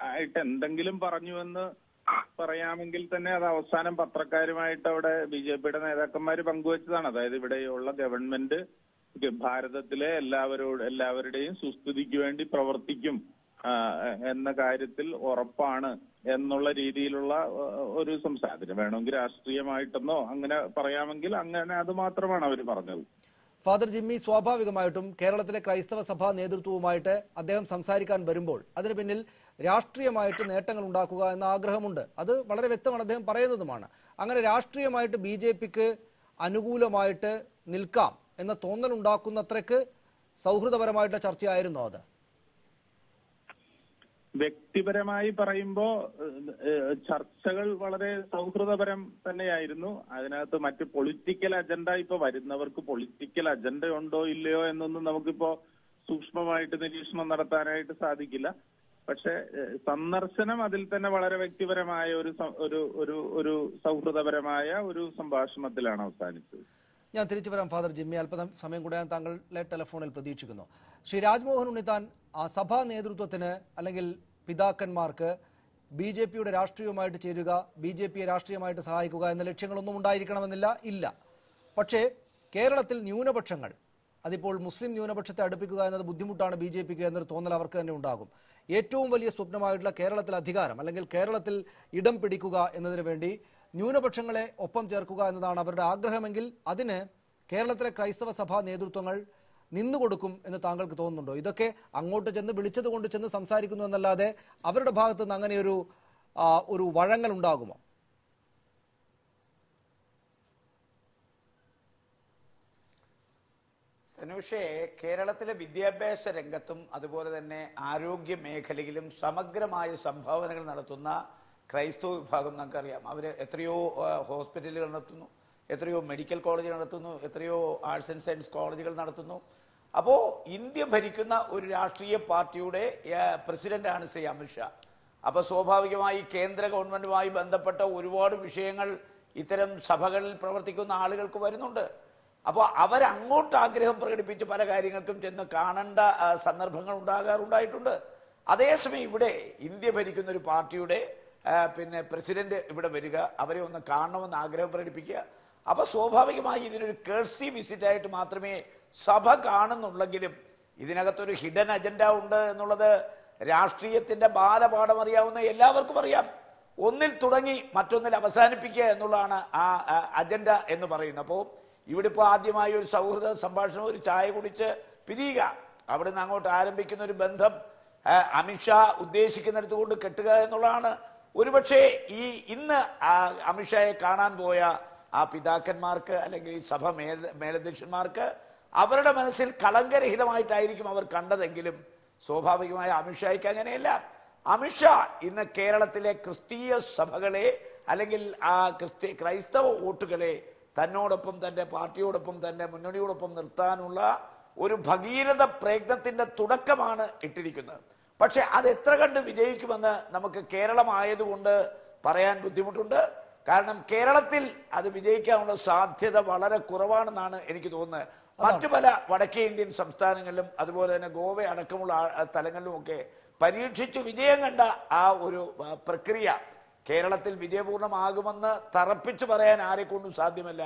ആയിട്ട് എന്തെങ്കിലും പറഞ്ഞുവെന്ന് പറയാമെങ്കിൽ തന്നെ അത് അവസാനം പത്രക്കാരുമായിട്ട് അവിടെ BJP-യുടെ നേതാക്കന്മാർ പങ്കുവച്ചതാണ്. അതായത് ഇവിടെയുള്ള ഗവൺമെന്റ് ഭാരതത്തിലെ എല്ലാവരുടെയും സുസ്ഥിതിക്ക് വേണ്ടി പ്രവർത്തിക്കും എന്ന കാര്യത്തിൽ ഉറപ്പാണ് എന്നുള്ള രീതിയിലുള്ള ഒരു സംസാരം. വേണമെങ്കിൽ രാഷ്ട്രീയമായിട്ടെന്നോ അങ്ങനെ പറയാമെങ്കിൽ അങ്ങനെ അത് മാത്രമാണ് അവർ പറഞ്ഞത്. ഫാദർ ജിമ്മി, സ്വാഭാവികമായിട്ടും കേരളത്തിലെ ക്രൈസ്തവ സഭാ നേതൃത്വവുമായിട്ട് അദ്ദേഹം സംസാരിക്കാൻ വരുമ്പോൾ അതിന് പിന്നിൽ രാഷ്ട്രീയമായിട്ട് നേട്ടങ്ങൾ ഉണ്ടാക്കുക എന്ന ആഗ്രഹമുണ്ട്. അത് വളരെ വ്യക്തമാണ്, അദ്ദേഹം പറയുന്നതുമാണ്. അങ്ങനെ രാഷ്ട്രീയമായിട്ട് BJP-ക്ക് അനുകൂലമായിട്ട് നിൽക്കാം എന്ന തോന്നലുണ്ടാക്കുന്നത്രയ്ക്ക് സൗഹൃദപരമായിട്ടുള്ള ചർച്ചയായിരുന്നോ അത്? വ്യക്തിപരമായി പറയുമ്പോ ചർച്ചകൾ വളരെ സൗഹൃദപരം തന്നെയായിരുന്നു. അതിനകത്ത് മറ്റ് പൊളിറ്റിക്കൽ അജണ്ട ഇപ്പൊ വരുന്നവർക്ക് പൊളിറ്റിക്കൽ അജണ്ട ഉണ്ടോ ഇല്ലയോ എന്നൊന്നും നമുക്കിപ്പോ സൂക്ഷ്മമായിട്ട് നിരീക്ഷണം നടത്താനായിട്ട് സാധിക്കില്ല. പക്ഷെ സന്ദർശനം അതിൽ തന്നെ വളരെ വ്യക്തിപരമായ ഒരു സൗഹൃദപരമായ ഒരു സംഭാഷണത്തിലാണ് അവസാനിച്ചത്. ഞാൻ തിരിച്ചു വരാം ഫാദർ ജിമ്മി, അല്പം സമയം കൂടെ ഞാൻ താങ്കളുടെ ടെലിഫോണിൽ പ്രതീക്ഷിക്കുന്നു. ശ്രീ രാജ്മോഹൻ ഉണ്ണിത്താൻ, ആ സഭാ നേതൃത്വത്തിന് അല്ലെങ്കിൽ പിതാക്കന്മാർക്ക് BJP-യുടെ രാഷ്ട്രീയവുമായിട്ട് ചേരുക, BJP-യെ രാഷ്ട്രീയമായിട്ട് സഹായിക്കുക എന്ന ലക്ഷ്യങ്ങളൊന്നും ഉണ്ടായിരിക്കണമെന്നില്ല, ഇല്ല. പക്ഷേ കേരളത്തിൽ ന്യൂനപക്ഷങ്ങൾ, അതിപ്പോൾ മുസ്ലിം ന്യൂനപക്ഷത്തെ അടുപ്പിക്കുക എന്നത് ബുദ്ധിമുട്ടാണ് BJP-ക്ക് എന്നൊരു തോന്നൽ അവർക്ക് തന്നെ ഉണ്ടാകും. ഏറ്റവും വലിയ സ്വപ്നമായിട്ടുള്ള കേരളത്തിൽ അധികാരം അല്ലെങ്കിൽ കേരളത്തിൽ ഇടം പിടിക്കുക എന്നതിന് വേണ്ടി ന്യൂനപക്ഷങ്ങളെ ഒപ്പം ചേർക്കുക എന്നതാണ് അവരുടെ ആഗ്രഹമെങ്കിൽ അതിന് കേരളത്തിലെ ക്രൈസ്തവ സഭാ നേതൃത്വങ്ങൾ നിന്നുകൊടുക്കും എന്ന് താങ്കൾക്ക് തോന്നുന്നുണ്ടോ? ഇതൊക്കെ അങ്ങോട്ട് ചെന്ന് വിളിച്ചത് കൊണ്ട് ചെന്ന് സംസാരിക്കുന്നു എന്നല്ലാതെ അവരുടെ ഭാഗത്തു നിന്ന് അങ്ങനെ ഒരു വഴങ്ങൽ ഉണ്ടാകുമോ? സനൂഷേ, കേരളത്തിലെ വിദ്യാഭ്യാസ രംഗത്തും അതുപോലെ തന്നെ ആരോഗ്യ മേഖലയിലും സമഗ്രമായ സംഭാവനകൾ നടത്തുന്ന ക്രൈസ്തവ വിഭാഗം നമുക്കറിയാം. അവർ എത്രയോ ഹോസ്പിറ്റലുകൾ നടത്തുന്നു, എത്രയോ മെഡിക്കൽ കോളേജുകൾ നടത്തുന്നു, എത്രയോ ആർട്സ് ആൻഡ് സയൻസ് കോളേജുകൾ നടത്തുന്നു. അപ്പോൾ ഇന്ത്യ ഭരിക്കുന്ന ഒരു രാഷ്ട്രീയ പാർട്ടിയുടെ പ്രസിഡന്റാണ് ശ്രീ അമിത്ഷാ. അപ്പോൾ സ്വാഭാവികമായി കേന്ദ്ര ഗവൺമെന്റുമായി ബന്ധപ്പെട്ട ഒരുപാട് വിഷയങ്ങൾ ഇത്തരം സഭകളിൽ പ്രവർത്തിക്കുന്ന ആളുകൾക്ക് വരുന്നുണ്ട്. അപ്പോൾ അവരങ്ങോട്ട് ആഗ്രഹം പ്രകടിപ്പിച്ച് പല കാര്യങ്ങൾക്കും ചെന്ന് കാണേണ്ട സന്ദർഭങ്ങൾ ഉണ്ടായിട്ടുണ്ട്. അതേസമയം ഇവിടെ ഇന്ത്യ ഭരിക്കുന്ന ഒരു പാർട്ടിയുടെ പ്രസിഡന്റ് ഇവിടെ വരിക, അവരെ ഒന്ന് കാണണമെന്ന് ആഗ്രഹം പ്രകടിപ്പിക്കുക. അപ്പോൾ സ്വാഭാവികമായി ഇതിനൊരു കേഴ്സി വിസിറ്റായിട്ട് മാത്രമേ സഭ കാണുന്നുള്ളെങ്കിലും ഇതിനകത്തൊരു ഹിഡൻ അജണ്ട ഉണ്ട് എന്നുള്ളത് രാഷ്ട്രീയത്തിന്റെ ബാലപാഠം അറിയാവുന്ന എല്ലാവർക്കും അറിയാം. ഒന്നിൽ തുടങ്ങി മറ്റൊന്നിൽ അവസാനിപ്പിക്കുക എന്നുള്ളതാണ് ആ അജണ്ട എന്ന് പറയുന്നത്. അപ്പോൾ ഇവിടെ ഇപ്പോൾ ആദ്യമായി ഒരു സൗഹൃദ സംഭാഷണം, ഒരു ചായ കുടിച്ച് പിരിയുക, അവിടെ നിന്ന് അങ്ങോട്ട് ആരംഭിക്കുന്ന ഒരു ബന്ധം അമിത്ഷാ ഉദ്ദേശിക്കുന്നിടത്ത് കൊണ്ട് കെട്ടുക എന്നുള്ളതാണ്. ഒരുപക്ഷെ ഇന്ന് അമിത്ഷായെ കാണാൻ പോയ ആ പിതാക്കന്മാർക്ക് അല്ലെങ്കിൽ ഈ സഭ മേലധ്യക്ഷന്മാർക്ക് അവരുടെ മനസ്സിൽ കളങ്കരഹിതമായിട്ടായിരിക്കും അവർ കണ്ടതെങ്കിലും സ്വാഭാവികമായ അമിത്ഷായ്ക്ക് അങ്ങനെയല്ല. അമിത്ഷാ ഇന്ന് കേരളത്തിലെ ക്രിസ്തീയ സഭകളെ അല്ലെങ്കിൽ ആ ക്രൈസ്തവ വോട്ടുകളെ തന്നോടൊപ്പം തന്റെ പാർട്ടിയോടൊപ്പം തന്റെ മുന്നണിയോടൊപ്പം നിർത്താനുള്ള ഒരു ഭഗീരഥ പ്രയത്നത്തിന്റെ തുടക്കമാണ് ഇട്ടിരിക്കുന്നത്. പക്ഷെ അത് എത്ര കണ്ട് വിജയിക്കുമെന്ന് നമുക്ക് കേരളമായതുകൊണ്ട് പറയാൻ ബുദ്ധിമുട്ടുണ്ട്. കാരണം കേരളത്തിൽ അത് വിജയിക്കാനുള്ള സാധ്യത വളരെ കുറവാണെന്നാണ് എനിക്ക് തോന്നുന്നത്. മറ്റു പല വടക്കേ ഇന്ത്യൻ സംസ്ഥാനങ്ങളിലും അതുപോലെ തന്നെ ഗോവ അടക്കമുള്ള സ്ഥലങ്ങളിലുമൊക്കെ പരീക്ഷിച്ച് വിജയം കണ്ട ആ ഒരു പ്രക്രിയ കേരളത്തിൽ വിജയപൂർണ്ണമാകുമെന്ന് തറപ്പിച്ചു പറയാൻ ആരെക്കൊണ്ടും സാധ്യമല്ല.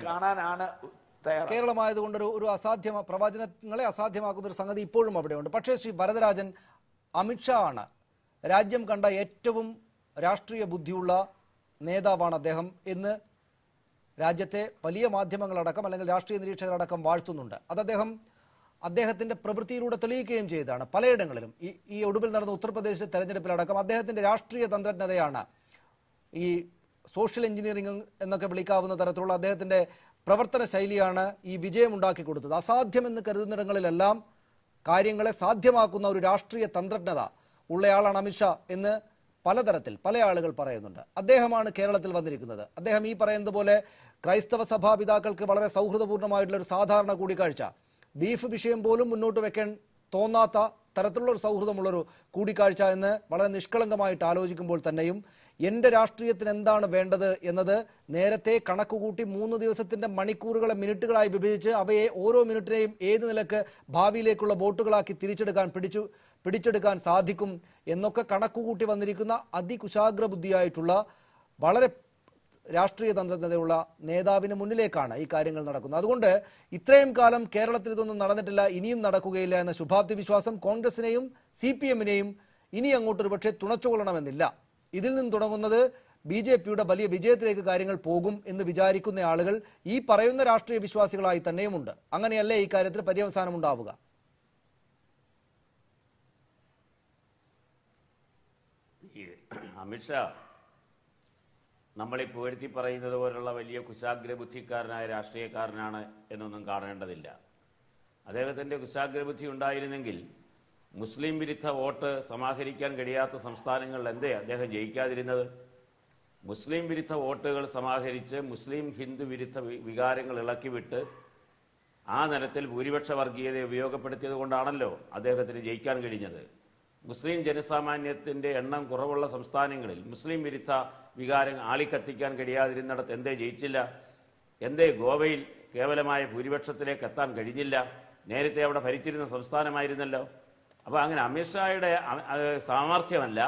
കാണാനാണ് കേരളമായതുകൊണ്ട് ഒരു പ്രവചനങ്ങളെ അസാധ്യമാക്കുന്ന ഒരു സംഗതി ഇപ്പോഴും അവിടെയുണ്ട്. പക്ഷേ ശ്രീ വരദരാജൻ, അമിത്ഷാ ആണ് രാജ്യം കണ്ട ഏറ്റവും രാഷ്ട്രീയ ബുദ്ധിയുള്ള നേതാവാണ് അദ്ദേഹം എന്ന് രാജ്യത്തെ വലിയ മാധ്യമങ്ങളടക്കം അല്ലെങ്കിൽ രാഷ്ട്രീയ നിരീക്ഷകരടക്കം വാഴ്ത്തുന്നുണ്ട്. അത് അദ്ദേഹത്തിന്റെ പ്രവൃത്തിയിലൂടെ തെളിയിക്കുകയും ചെയ്തതാണ്. പലയിടങ്ങളിലും ഈ ഒടുവിൽ നടന്ന ഉത്തർപ്രദേശിലെ തെരഞ്ഞെടുപ്പിലടക്കം അദ്ദേഹത്തിന്റെ രാഷ്ട്രീയ തന്ത്രജ്ഞതയാണ് ഈ സോഷ്യൽ എഞ്ചിനീയറിംഗ് എന്നൊക്കെ വിളിക്കാവുന്ന തരത്തിലുള്ള അദ്ദേഹത്തിന്റെ പ്രവർത്തന ശൈലിയാണ് ഈ വിജയമുണ്ടാക്കി കൊടുത്തത്. അസാധ്യമെന്ന് കരുതുന്നിടങ്ങളിലെല്ലാം കാര്യങ്ങളെ സാധ്യമാക്കുന്ന ഒരു രാഷ്ട്രീയ തന്ത്രജ്ഞത ഉള്ളയാളാണ് അമിത്ഷാ എന്ന് പലതരത്തിൽ പല ആളുകൾ പറയുന്നുണ്ട്. അദ്ദേഹമാണ് കേരളത്തിൽ വന്നിരിക്കുന്നത്. അദ്ദേഹം ഈ പറയുന്നത് പോലെ ക്രൈസ്തവ സഭാപിതാക്കൾക്ക് വളരെ സൗഹൃദപൂർണ്ണമായിട്ടുള്ള ഒരു സാധാരണ കൂടിക്കാഴ്ച, ബീഫ് വിഷയം പോലും മുന്നോട്ട് വെക്കാൻ തോന്നാത്ത തരത്തിലുള്ള ഒരു സൗഹൃദമുള്ളൊരു കൂടിക്കാഴ്ച എന്ന് വളരെ നിഷ്കളങ്കമായിട്ട് ആലോചിക്കുമ്പോൾ തന്നെയും എൻ്റെ രാഷ്ട്രീയത്തിന് എന്താണ് വേണ്ടത് എന്നത് നേരത്തെ കണക്കുകൂട്ടി 3 ദിവസത്തിൻ്റെ മണിക്കൂറുകളെ മിനിറ്റുകളായി വിഭജിച്ച് അവയെ ഓരോ മിനിറ്റിനെയും ഏത് നിലക്ക് ഭാവിയിലേക്കുള്ള വോട്ടുകളാക്കി പിടിച്ചെടുക്കാൻ സാധിക്കും എന്നൊക്കെ കണക്കുകൂട്ടി വന്നിരിക്കുന്ന അതികുശാഗ്ര ബുദ്ധിയായിട്ടുള്ള വളരെ രാഷ്ട്രീയ തന്ത്രജ്ഞതയുള്ള നേതാവിന് മുന്നിലേക്കാണ് ഈ കാര്യങ്ങൾ നടക്കുന്നത്. അതുകൊണ്ട് ഇത്രയും കാലം കേരളത്തിൽ ഇതൊന്നും നടന്നിട്ടില്ല, ഇനിയും നടക്കുകയില്ല എന്ന ശുഭാപ്തി വിശ്വാസം കോൺഗ്രസിനെയും CPM-നെയും ഇനി അങ്ങോട്ടൊരു പക്ഷേ തുണച്ചുകൊള്ളണമെന്നില്ല. ഇതിൽ നിന്ന് തുടങ്ങുന്നത് BJP-യുടെ വലിയ വിജയത്തിലേക്ക് കാര്യങ്ങൾ പോകും എന്ന് വിചാരിക്കുന്ന ആളുകൾ ഈ പറയുന്ന രാഷ്ട്രീയ വിശ്വാസികളായി തന്നെയുമുണ്ട്. അങ്ങനെയല്ലേ ഈ കാര്യത്തിൽ പര്യവസാനം ഉണ്ടാവുക? അമിത്ഷാ നമ്മളീ പുകഴ്ത്തി പറയുന്നത് പോലുള്ള വലിയ കുശാഗ്രബുദ്ധിക്കാരനായ രാഷ്ട്രീയക്കാരനാണ് എന്നൊന്നും കാണേണ്ടതില്ല. അദ്ദേഹത്തിൻ്റെ കുശാഗ്രബുദ്ധി ഉണ്ടായിരുന്നെങ്കിൽ മുസ്ലിം വിരുദ്ധ വോട്ട് സമാഹരിക്കാൻ കഴിയാത്ത സംസ്ഥാനങ്ങളിൽ എന്തേ അദ്ദേഹം ജയിക്കാതിരുന്നത്? മുസ്ലിം വിരുദ്ധ വോട്ടുകൾ സമാഹരിച്ച് മുസ്ലിം ഹിന്ദു വിരുദ്ധ വികാരങ്ങൾ ഇളക്കിവിട്ട് ആ നിലത്തിൽ ഭൂരിപക്ഷ വർഗീയതയെ ഉപയോഗപ്പെടുത്തിയത് കൊണ്ടാണല്ലോ അദ്ദേഹത്തിന് ജയിക്കാൻ കഴിഞ്ഞത്. മുസ്ലിം ജനസാമാന്യത്തിൻ്റെ എണ്ണം കുറവുള്ള സംസ്ഥാനങ്ങളിൽ മുസ്ലിം വിരുദ്ധ വികാരം ആളിക്കത്തിക്കാൻ കഴിയാതിരുന്നിടത്ത് എന്തേ ജയിച്ചില്ല? എന്തേ ഗോവയിൽ കേവലമായ ഭൂരിപക്ഷത്തിലേക്ക് എത്താൻ കഴിഞ്ഞില്ല? നേരത്തെ അവിടെ ഭരിച്ചിരുന്ന സംസ്ഥാനമായിരുന്നല്ലോ. അപ്പോൾ അങ്ങനെ അമിത്ഷായുടെ സാമർഥ്യമല്ല,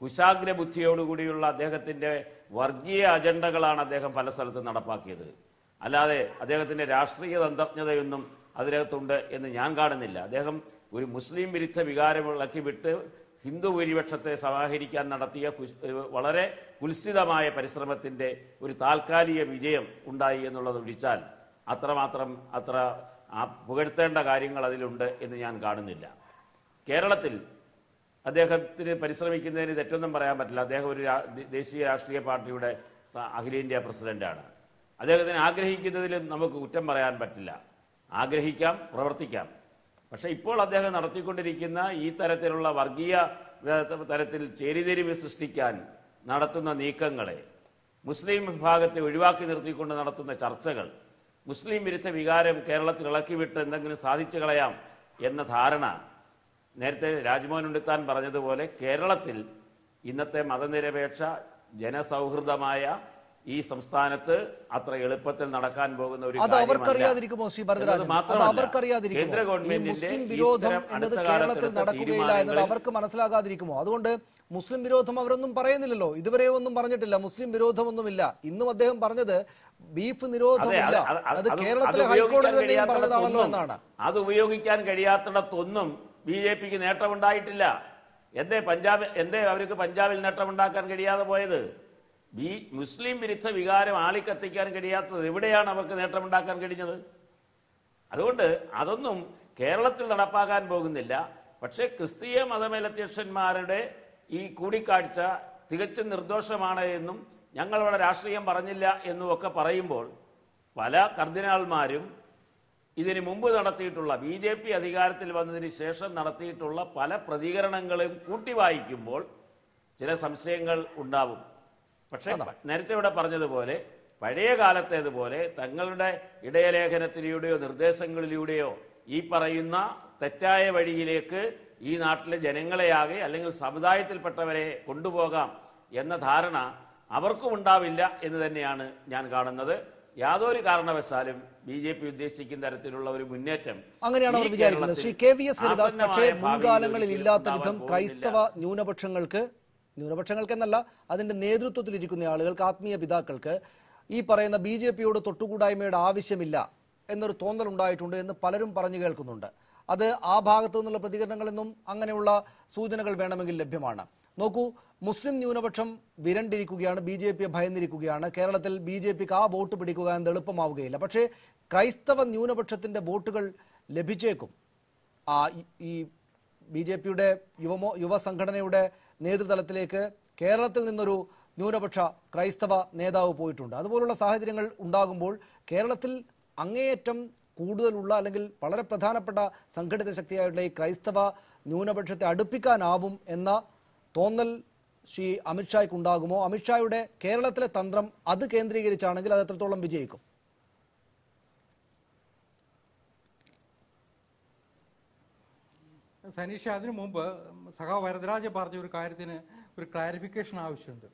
കുശാഗ്രബുദ്ധിയോടുകൂടിയുള്ള അദ്ദേഹത്തിൻ്റെ വർഗീയ അജണ്ടകളാണ് അദ്ദേഹം പല സ്ഥലത്തും നടപ്പാക്കിയത്. അല്ലാതെ അദ്ദേഹത്തിൻ്റെ രാഷ്ട്രീയ തന്ത്രജ്ഞതയൊന്നും അതിനകത്തുണ്ട് എന്ന് ഞാൻ കാണുന്നില്ല. അദ്ദേഹം ഒരു മുസ്ലിം വിരുദ്ധ വികാരം ഇളക്കി വിട്ട് ഹിന്ദു ഭൂരിപക്ഷത്തെ സമാഹരിക്കാൻ നടത്തിയ വളരെ കുൽസിതമായ പരിശ്രമത്തിൻ്റെ ഒരു താൽക്കാലിക വിജയം ഉണ്ടായി എന്നുള്ളത് ഒഴിച്ചാൽ അത്ര പുകഴ്ത്തേണ്ട കാര്യങ്ങൾ അതിലുണ്ട് എന്ന് ഞാൻ കാണുന്നില്ല. കേരളത്തിൽ അദ്ദേഹത്തിന് പരിശ്രമിക്കുന്നതിന് തെറ്റൊന്നും പറയാൻ പറ്റില്ല. അദ്ദേഹം ഒരു ദേശീയ രാഷ്ട്രീയ പാർട്ടിയുടെ അഖിലേന്ത്യാ പ്രസിഡന്റാണ്. അദ്ദേഹത്തിന് ആഗ്രഹിക്കുന്നതിലും നമുക്ക് കുറ്റം പറയാൻ പറ്റില്ല. ആഗ്രഹിക്കാം, പ്രവർത്തിക്കാം. പക്ഷേ ഇപ്പോൾ അദ്ദേഹം നടത്തിക്കൊണ്ടിരിക്കുന്ന ഈ തരത്തിലുള്ള വർഗീയ തരത്തിൽ ചേരിതിരിവ് സൃഷ്ടിക്കാൻ നടത്തുന്ന നീക്കങ്ങളെ, മുസ്ലിം വിഭാഗത്തെ ഒഴിവാക്കി നിർത്തിക്കൊണ്ട് നടത്തുന്ന ചർച്ചകൾ, മുസ്ലിം വിരുദ്ധ വികാരം കേരളത്തിൽ ഇളക്കിവിട്ട് എന്തെങ്കിലും സാധിച്ചു കളയാം എന്ന ധാരണ, നേരത്തെ രാജ്മോഹൻ ഉണ്ണിത്താൻ പറഞ്ഞതുപോലെ കേരളത്തിൽ ഇന്നത്തെ മതനിരപേക്ഷ ജനസൗഹൃദമായ ഈ സംസ്ഥാനത്ത് അത്ര എളുപ്പത്തിൽ നടക്കാൻ പോകുന്ന ഒരു അവർക്കറിയാതിരിക്കുമോ ശ്രീ ഭരതരാജൻ? കേന്ദ്ര ഗവൺമെന്റ് മുസ്ലിം വിരോധം എന്നത് കേരളത്തിൽ നടക്കുകയില്ല എന്നത് അവർക്ക് മനസ്സിലാകാതിരിക്കുമോ? അതുകൊണ്ട് മുസ്ലിം വിരോധം അവരൊന്നും പറയുന്നില്ലല്ലോ, ഇതുവരെ ഒന്നും പറഞ്ഞിട്ടില്ല. മുസ്ലിം വിരോധമൊന്നും ഇന്നും അദ്ദേഹം പറഞ്ഞത് ബീഫ് നിരോധമില്ല, അത് കേരളത്തിലെ ഹൈക്കോടതി തന്നെയും പറഞ്ഞതാണല്ലോ എന്നാണ്. അത് ഉപയോഗിക്കാൻ കഴിയാത്തിടത്തൊന്നും BJP-ക്ക് നേട്ടമുണ്ടായിട്ടില്ല. എന്തേ അവർക്ക് പഞ്ചാബിൽ നേട്ടമുണ്ടാക്കാൻ കഴിയാതെ പോയത്? മുസ്ലിം വിരുദ്ധ വികാരം ആളിക്കത്തിക്കാൻ കഴിയാത്തത് എവിടെയാണ് അവർക്ക് നേട്ടമുണ്ടാക്കാൻ കഴിഞ്ഞത്? അതുകൊണ്ട് അതൊന്നും കേരളത്തിൽ നടപ്പാക്കാൻ പോകുന്നില്ല. പക്ഷേ ക്രിസ്തീയ മതമേലധ്യക്ഷന്മാരുടെ ഈ കൂടിക്കാഴ്ച തികച്ചും നിർദോഷമാണ് എന്നും ഞങ്ങളിവിടെ രാഷ്ട്രീയം പറഞ്ഞില്ല എന്നും ഒക്കെ പറയുമ്പോൾ പല കർദിനാൾമാരും ഇതിന് മുമ്പ് നടത്തിയിട്ടുള്ള BJP അധികാരത്തിൽ വന്നതിന് ശേഷം നടത്തിയിട്ടുള്ള പല പ്രതികരണങ്ങളും കൂട്ടി വായിക്കുമ്പോൾ ചില സംശയങ്ങൾ ഉണ്ടാവും. പക്ഷേ നേരത്തെ ഇവിടെ പറഞ്ഞതുപോലെ പഴയ കാലത്തേതുപോലെ തങ്ങളുടെ ഇടയലേഖനത്തിലൂടെയോ നിർദ്ദേശങ്ങളിലൂടെയോ ഈ പറയുന്ന തെറ്റായ വഴിയിലേക്ക് ഈ നാട്ടിലെ ജനങ്ങളെയാകെ അല്ലെങ്കിൽ സമുദായത്തിൽപ്പെട്ടവരെ കൊണ്ടുപോകാം എന്ന ധാരണ അവർക്കും ഉണ്ടാവില്ല എന്ന് തന്നെയാണ് ഞാൻ കാണുന്നത്. യാതൊരു കാരണവശാലും BJP ഉദ്ദേശിക്കുന്ന തരത്തിലുള്ള ഒരു മുന്നേറ്റം അങ്ങനെയാണ് അവർ വിചാരിക്കുന്നത്. ശ്രീ KVS ഹരിദാസ്, പക്ഷേ മുൻകാലങ്ങളിൽ ഇല്ലാത്ത വിധം ക്രൈസ്തവ ന്യൂനപക്ഷങ്ങൾക്കെന്നല്ല അതിന്റെ നേതൃത്വത്തിലിരിക്കുന്ന ആളുകൾക്ക്, ആത്മീയ പിതാക്കൾക്ക് ഈ പറയുന്ന BJP-യോട് തൊട്ടുകൂടായ്മയുടെ ആവശ്യമില്ല എന്നൊരു തോന്നലുണ്ടായിട്ടുണ്ട് എന്ന് പലരും പറഞ്ഞു കേൾക്കുന്നുണ്ട്. അത് ആ ഭാഗത്തു നിന്നുള്ള പ്രതികരണങ്ങളിൽ നിന്നും അങ്ങനെയുള്ള സൂചനകൾ വേണമെങ്കിൽ ലഭ്യമാണ്. നോക്കൂ, മുസ്ലിം ന്യൂനപക്ഷം വിരണ്ടിരിക്കുകയാണ്, ബി ജെ പിയെ ഭയന്നിരിക്കുകയാണ്. കേരളത്തിൽ ബി ജെ പിക്ക് ആ വോട്ട് പിടിക്കുക എന്നത് എളുപ്പമാവുകയില്ല. പക്ഷേ ക്രൈസ്തവ ന്യൂനപക്ഷത്തിൻ്റെ വോട്ടുകൾ ലഭിച്ചേക്കും. ഈ ബി ജെ പിയുടെ യുവ സംഘടനയുടെ നേതൃതലത്തിലേക്ക് കേരളത്തിൽ നിന്നൊരു ന്യൂനപക്ഷ ക്രൈസ്തവ നേതാവ് പോയിട്ടുണ്ട്. അതുപോലുള്ള സാഹചര്യങ്ങൾ ഉണ്ടാകുമ്പോൾ കേരളത്തിൽ അങ്ങേയറ്റം കൂടുതലുള്ള അല്ലെങ്കിൽ വളരെ പ്രധാനപ്പെട്ട സംഘടിത ശക്തിയായിട്ടുള്ള ഈ ക്രൈസ്തവ ന്യൂനപക്ഷത്തെ അടുപ്പിക്കാനാവും എന്ന തോന്നൽ ശ്രീ അമിത്ഷായ്ക്ക് ഉണ്ടാകുമോ? അമിത്ഷായുടെ കേരളത്തിലെ തന്ത്രം അത് കേന്ദ്രീകരിച്ചാണെങ്കിൽ അത് എത്രത്തോളം വിജയിക്കും? സനീഷ, അതിനു മുമ്പ് സഖാവ് വരദരാജ പറഞ്ഞ ഒരു കാര്യത്തിന് ഒരു ക്ലാരിഫിക്കേഷൻ ആവശ്യമുണ്ട്.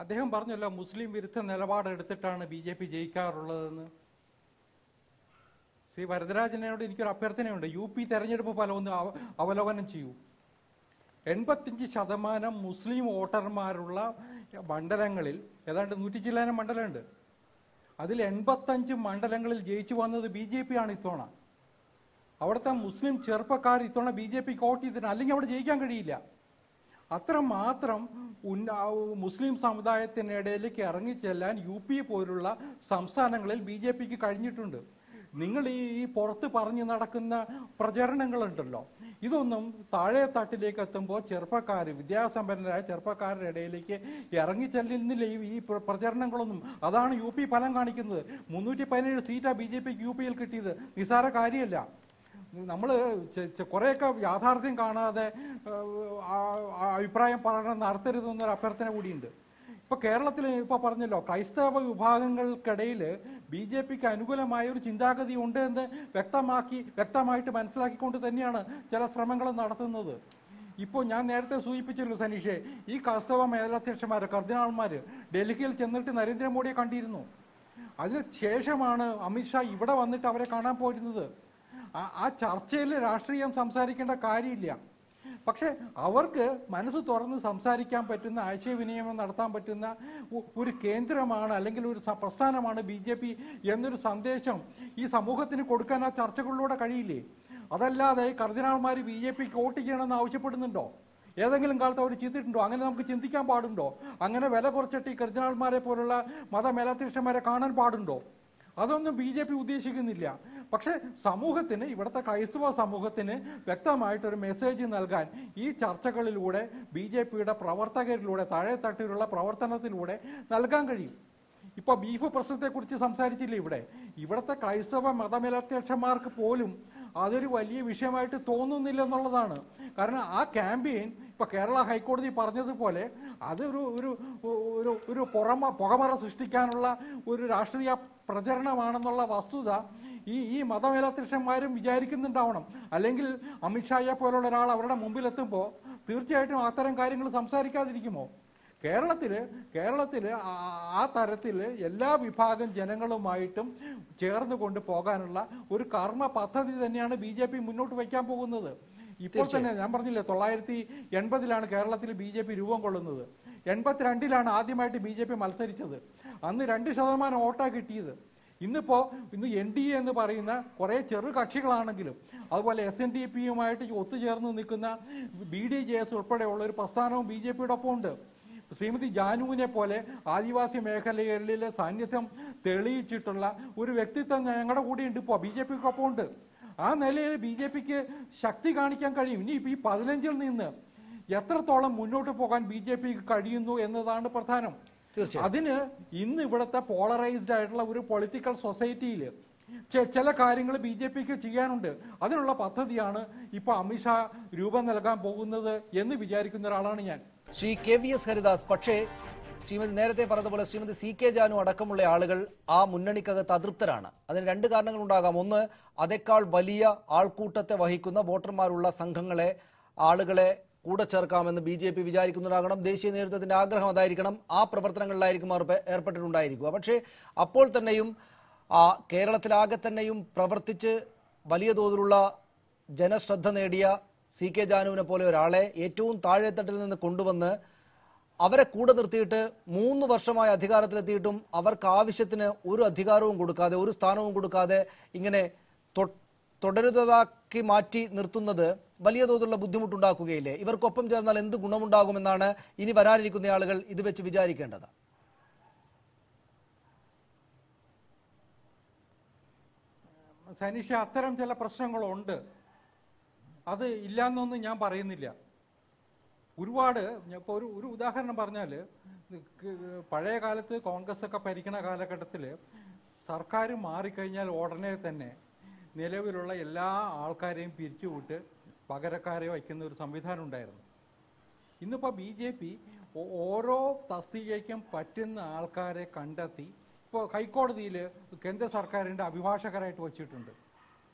അദ്ദേഹം പറഞ്ഞല്ലോ മുസ്ലിം വിരുദ്ധ നിലപാടെടുത്തിട്ടാണ് ബി ജെ പി ജയിക്കാറുള്ളതെന്ന്. ശ്രീ വരദരാജനോട് എനിക്കൊരു അഭ്യർത്ഥനയുണ്ട്. യു പി തെരഞ്ഞെടുപ്പ് ഫലം ഒന്ന് അവലോകനം ചെയ്യൂ. 85% മുസ്ലിം വോട്ടർമാരുള്ള മണ്ഡലങ്ങളിൽ ഏതാണ്ട് 100 ചില്ലാനം മണ്ഡലമുണ്ട്. അതിൽ 85 മണ്ഡലങ്ങളിൽ ജയിച്ചു വന്നത് ബി ജെ പി ആണ് ഇത്തവണ. അവിടുത്തെ മുസ്ലിം ചെറുപ്പക്കാർ ഇത്തവണ ബി ജെ പിക്ക് വോട്ട് ചെയ്തിട്ടുണ്ട്, അല്ലെങ്കിൽ അവിടെ ജയിക്കാൻ കഴിയില്ല. അത്രമാത്രം മുസ്ലിം സമുദായത്തിനിടയിലേക്ക് ഇറങ്ങിച്ചെല്ലാൻ യു പി പോലുള്ള സംസ്ഥാനങ്ങളിൽ ബി ജെ പിക്ക് കഴിഞ്ഞിട്ടുണ്ട്. നിങ്ങൾ ഈ പുറത്ത് പറഞ്ഞു നടക്കുന്ന പ്രചരണങ്ങളുണ്ടല്ലോ, ഇതൊന്നും താഴെ തട്ടിലേക്ക് എത്തുമ്പോൾ ചെറുപ്പക്കാർ, വിദ്യാസമ്പന്നരായ ചെറുപ്പക്കാരുടെ ഇടയിലേക്ക് ഇറങ്ങിച്ചെല്ലുന്നില്ല ഈ പ്രചരണങ്ങളൊന്നും. അതാണ് യു പി ഫലം കാണിക്കുന്നത്. 317 സീറ്റാണ് ബി ജെ പിക്ക് യു പിയിൽ കിട്ടിയത്. നിസ്സാര കാര്യമല്ല. നമ്മൾ കുറേയൊക്കെ യാഥാർത്ഥ്യം കാണാതെ അഭിപ്രായം പറയണം നടത്തരുതെന്നൊരു അഭ്യർത്ഥന കൂടിയുണ്ട്. ഇപ്പോൾ കേരളത്തിൽ ഇപ്പോൾ പറഞ്ഞല്ലോ, ക്രൈസ്തവ വിഭാഗങ്ങൾക്കിടയിൽ ബി ജെ പിക്ക് അനുകൂലമായ ഒരു ചിന്താഗതി ഉണ്ട് എന്ന് വ്യക്തമായിട്ട് മനസ്സിലാക്കിക്കൊണ്ട് തന്നെയാണ് ചില ശ്രമങ്ങൾ നടത്തുന്നത്. ഇപ്പോൾ ഞാൻ നേരത്തെ സൂചിപ്പിച്ചല്ലോ സനീഷേ, ഈ ക്രൈസ്തവ മേലധ്യക്ഷന്മാർ, കർദിനാൾമാർ ഡൽഹിയിൽ ചെന്നിട്ട് നരേന്ദ്രമോദിയെ കണ്ടിരുന്നു. അതിന് ശേഷമാണ് അമിത്ഷാ ഇവിടെ വന്നിട്ട് അവരെ കാണാൻ പോരുന്നത്. ആ ചർച്ചയിൽ രാഷ്ട്രീയം സംസാരിക്കേണ്ട കാര്യമില്ല. പക്ഷെ അവർക്ക് മനസ്സ് തുറന്ന് സംസാരിക്കാൻ പറ്റുന്ന, ആശയവിനിമയം നടത്താൻ പറ്റുന്ന ഒരു കേന്ദ്രമാണ് അല്ലെങ്കിൽ ഒരു പ്രസ്ഥാനമാണ് ബി ജെ പി എന്നൊരു സന്ദേശം ഈ സമൂഹത്തിന് കൊടുക്കാൻ ആ ചർച്ചകളിലൂടെ കഴിയില്ലേ? അതല്ലാതെ കർദിനാൾമാർ ബി ജെ പിക്ക് വോട്ട് ചെയ്യണമെന്ന് ആവശ്യപ്പെടുന്നുണ്ടോ? ഏതെങ്കിലും കാലത്ത് അവർ ചെയ്തിട്ടുണ്ടോ? അങ്ങനെ നമുക്ക് ചിന്തിക്കാൻ പാടുണ്ടോ? അങ്ങനെ വില കുറച്ചിട്ട് ഈ കർദിനാൾമാരെ പോലുള്ള മതമേലധ്യക്ഷന്മാരെ കാണാൻ പാടുണ്ടോ? അതൊന്നും ബി ജെ പി ഉദ്ദേശിക്കുന്നില്ല. പക്ഷേ സമൂഹത്തിന്, ഇവിടുത്തെ ക്രൈസ്തവ സമൂഹത്തിന് വ്യക്തമായിട്ടൊരു മെസ്സേജ് നൽകാൻ ഈ ചർച്ചകളിലൂടെ, ബി ജെ പിയുടെ പ്രവർത്തകരിലൂടെ, താഴെ തട്ടിലുള്ള പ്രവർത്തനത്തിലൂടെ നൽകാൻ കഴിയും. ഇപ്പോൾ ബീഫ് പ്രശ്നത്തെക്കുറിച്ച് സംസാരിച്ചില്ലേ ഇവിടുത്തെ ക്രൈസ്തവ മതമേലധ്യക്ഷന്മാർക്ക് പോലും അതൊരു വലിയ വിഷയമായിട്ട് തോന്നുന്നില്ല എന്നുള്ളതാണ്. കാരണം ആ ക്യാമ്പയിൻ ഇപ്പോൾ കേരള ഹൈക്കോടതി പറഞ്ഞതുപോലെ അതൊരു ഒരു ഒരു പുകമറ സൃഷ്ടിക്കാനുള്ള ഒരു രാഷ്ട്രീയ പ്രചരണമാണെന്നുള്ള വസ്തുത ഈ മതമേലധ്യക്ഷന്മാരും വിചാരിക്കുന്നുണ്ടാവണം. അല്ലെങ്കിൽ അമിത്ഷായെ പോലുള്ള ഒരാൾ അവരുടെ മുമ്പിലെത്തുമ്പോൾ തീർച്ചയായിട്ടും അത്തരം കാര്യങ്ങൾ സംസാരിക്കാതിരിക്കുമോ? കേരളത്തിൽ ആ തരത്തിൽ എല്ലാ വിഭാഗം ജനങ്ങളുമായിട്ടും ചേർന്ന് കൊണ്ട് പോകാനുള്ള ഒരു കർമ്മ പദ്ധതി തന്നെയാണ് ബി ജെ പി മുന്നോട്ട് വയ്ക്കാൻ പോകുന്നത്. ഇപ്പോൾ തന്നെ ഞാൻ പറഞ്ഞില്ലേ, 1980 കേരളത്തിൽ ബി ജെ പി രൂപം കൊള്ളുന്നത്. 82 ആദ്യമായിട്ട് ബി ജെ പി മത്സരിച്ചത്. അന്ന് 2% വോട്ടാണ് കിട്ടിയത്. ഇന്ന് NDA എന്ന് പറയുന്ന കുറേ ചെറു കക്ഷികളാണെങ്കിലും, അതുപോലെ SNDPയുമായിട്ട് ഒത്തുചേർന്ന് നിൽക്കുന്ന BDJS ഉൾപ്പെടെയുള്ള ഒരു പ്രസ്ഥാനവും ബി ജെ പിയുടെ ഒപ്പം ഉണ്ട്. ശ്രീമതി ജാനുവിനെ പോലെ ആദിവാസി മേഖലകളിലെ സാന്നിധ്യം തെളിയിച്ചിട്ടുള്ള ഒരു വ്യക്തിത്വം ഞങ്ങളുടെ കൂടെയുണ്ട്, ഇപ്പോൾ ബി ജെ പിക്കൊപ്പം ഉണ്ട്. ആ നിലയിൽ ബി ജെ പിക്ക് ശക്തി കാണിക്കാൻ കഴിയും. ഇനി ഈ 15 നിന്ന് എത്രത്തോളം മുന്നോട്ട് പോകാൻ ബി ജെ പിക്ക് കഴിയുന്നു എന്നതാണ് പ്രധാനം. അതിന് ഇന്ന് ഇവിടുത്തെ പോളറൈസ്ഡ് ആയിട്ടുള്ള ഒരു പൊളിറ്റിക്കൽ സൊസൈറ്റിയിൽ ചില കാര്യങ്ങൾ ബി ജെ പിക്ക് ചെയ്യാനുണ്ട്. അതിനുള്ള പദ്ധതിയാണ് ഇപ്പോൾ അമിത്ഷാ രൂപം നൽകാൻ പോകുന്നത് എന്ന് വിചാരിക്കുന്ന ഒരാളാണ് ഞാൻ. ശ്രീ KVS ഹരിദാസ്, പക്ഷേ ശ്രീമതി നേരത്തെ പറഞ്ഞതുപോലെ ശ്രീമതി CK ജാനു അടക്കമുള്ള ആളുകൾ ആ മുന്നണിക്കകത്ത് അതൃപ്തരാണ്. അതിന് 2 കാരണങ്ങളുണ്ടാകാം. ഒന്ന്, അതേക്കാൾ വലിയ ആൾക്കൂട്ടത്തെ വഹിക്കുന്ന വോട്ടർമാരുള്ള സംഘങ്ങളെ, ആളുകളെ കൂടെ ചേർക്കാമെന്ന് BJP വിചാരിക്കുന്നതാകണം. ദേശീയ നേതൃത്വത്തിന്റെ ആഗ്രഹം അതായിരിക്കണം. ആ പ്രവർത്തനങ്ങളിലായിരിക്കും അവർ ഏർപ്പെട്ടിട്ടുണ്ടായിരിക്കുക. പക്ഷേ അപ്പോൾ തന്നെയും കേരളത്തിലാകെ തന്നെയും പ്രവർത്തിച്ച് വലിയ തോതിലുള്ള ജനശ്രദ്ധ നേടിയ CK ജാനുവിനെ പോലെ ഒരാളെ ഏറ്റവും താഴെത്തട്ടിൽ നിന്ന് കൊണ്ടുവന്ന് അവരെ കൂടെ നിർത്തിയിട്ട് 3 വർഷമായി അധികാരത്തിലെത്തിയിട്ടും അവർക്ക് ആവശ്യത്തിന് ഒരു അധികാരവും കൊടുക്കാതെ, ഒരു സ്ഥാനവും കൊടുക്കാതെ ഇങ്ങനെ തുടരുന്നതാക്കി മാറ്റി നിർത്തുന്നത് വലിയ തോതിലുള്ള ബുദ്ധിമുട്ടുണ്ടാക്കുകയില്ലേ? ഇവർക്കൊപ്പം ചേർന്നാൽ എന്ത് ഗുണമുണ്ടാകുമെന്നാണ് ഇനി വരാനിരിക്കുന്ന ആളുകൾ ഇത് വെച്ച് വിചാരിക്കേണ്ടത്? സനീഷ, അത്തരം ചില പ്രശ്നങ്ങളുണ്ട്. അത് ഇല്ലാന്നൊന്നും ഞാൻ പറയുന്നില്ല. ഒരുപാട് ഇപ്പോൾ ഒരു ഉദാഹരണം പറഞ്ഞാൽ, പഴയ കാലത്ത് കോൺഗ്രസ് ഒക്കെ ഭരിക്കുന്ന കാലഘട്ടത്തിൽ സർക്കാർ മാറിക്കഴിഞ്ഞാൽ ഉടനെ തന്നെ നിലവിലുള്ള എല്ലാ ആൾക്കാരെയും പിരിച്ചുവിട്ട് പകരക്കാരെ വയ്ക്കുന്ന ഒരു സംവിധാനം ഉണ്ടായിരുന്നു. ഇന്നിപ്പോൾ BJP ഓരോ തസ്തികയ്ക്കും പറ്റുന്ന ആൾക്കാരെ കണ്ടെത്തി ഇപ്പോൾ ഹൈക്കോടതിയിൽ കേന്ദ്ര സർക്കാരിൻ്റെ അഭിഭാഷകരായിട്ട് വച്ചിട്ടുണ്ട്.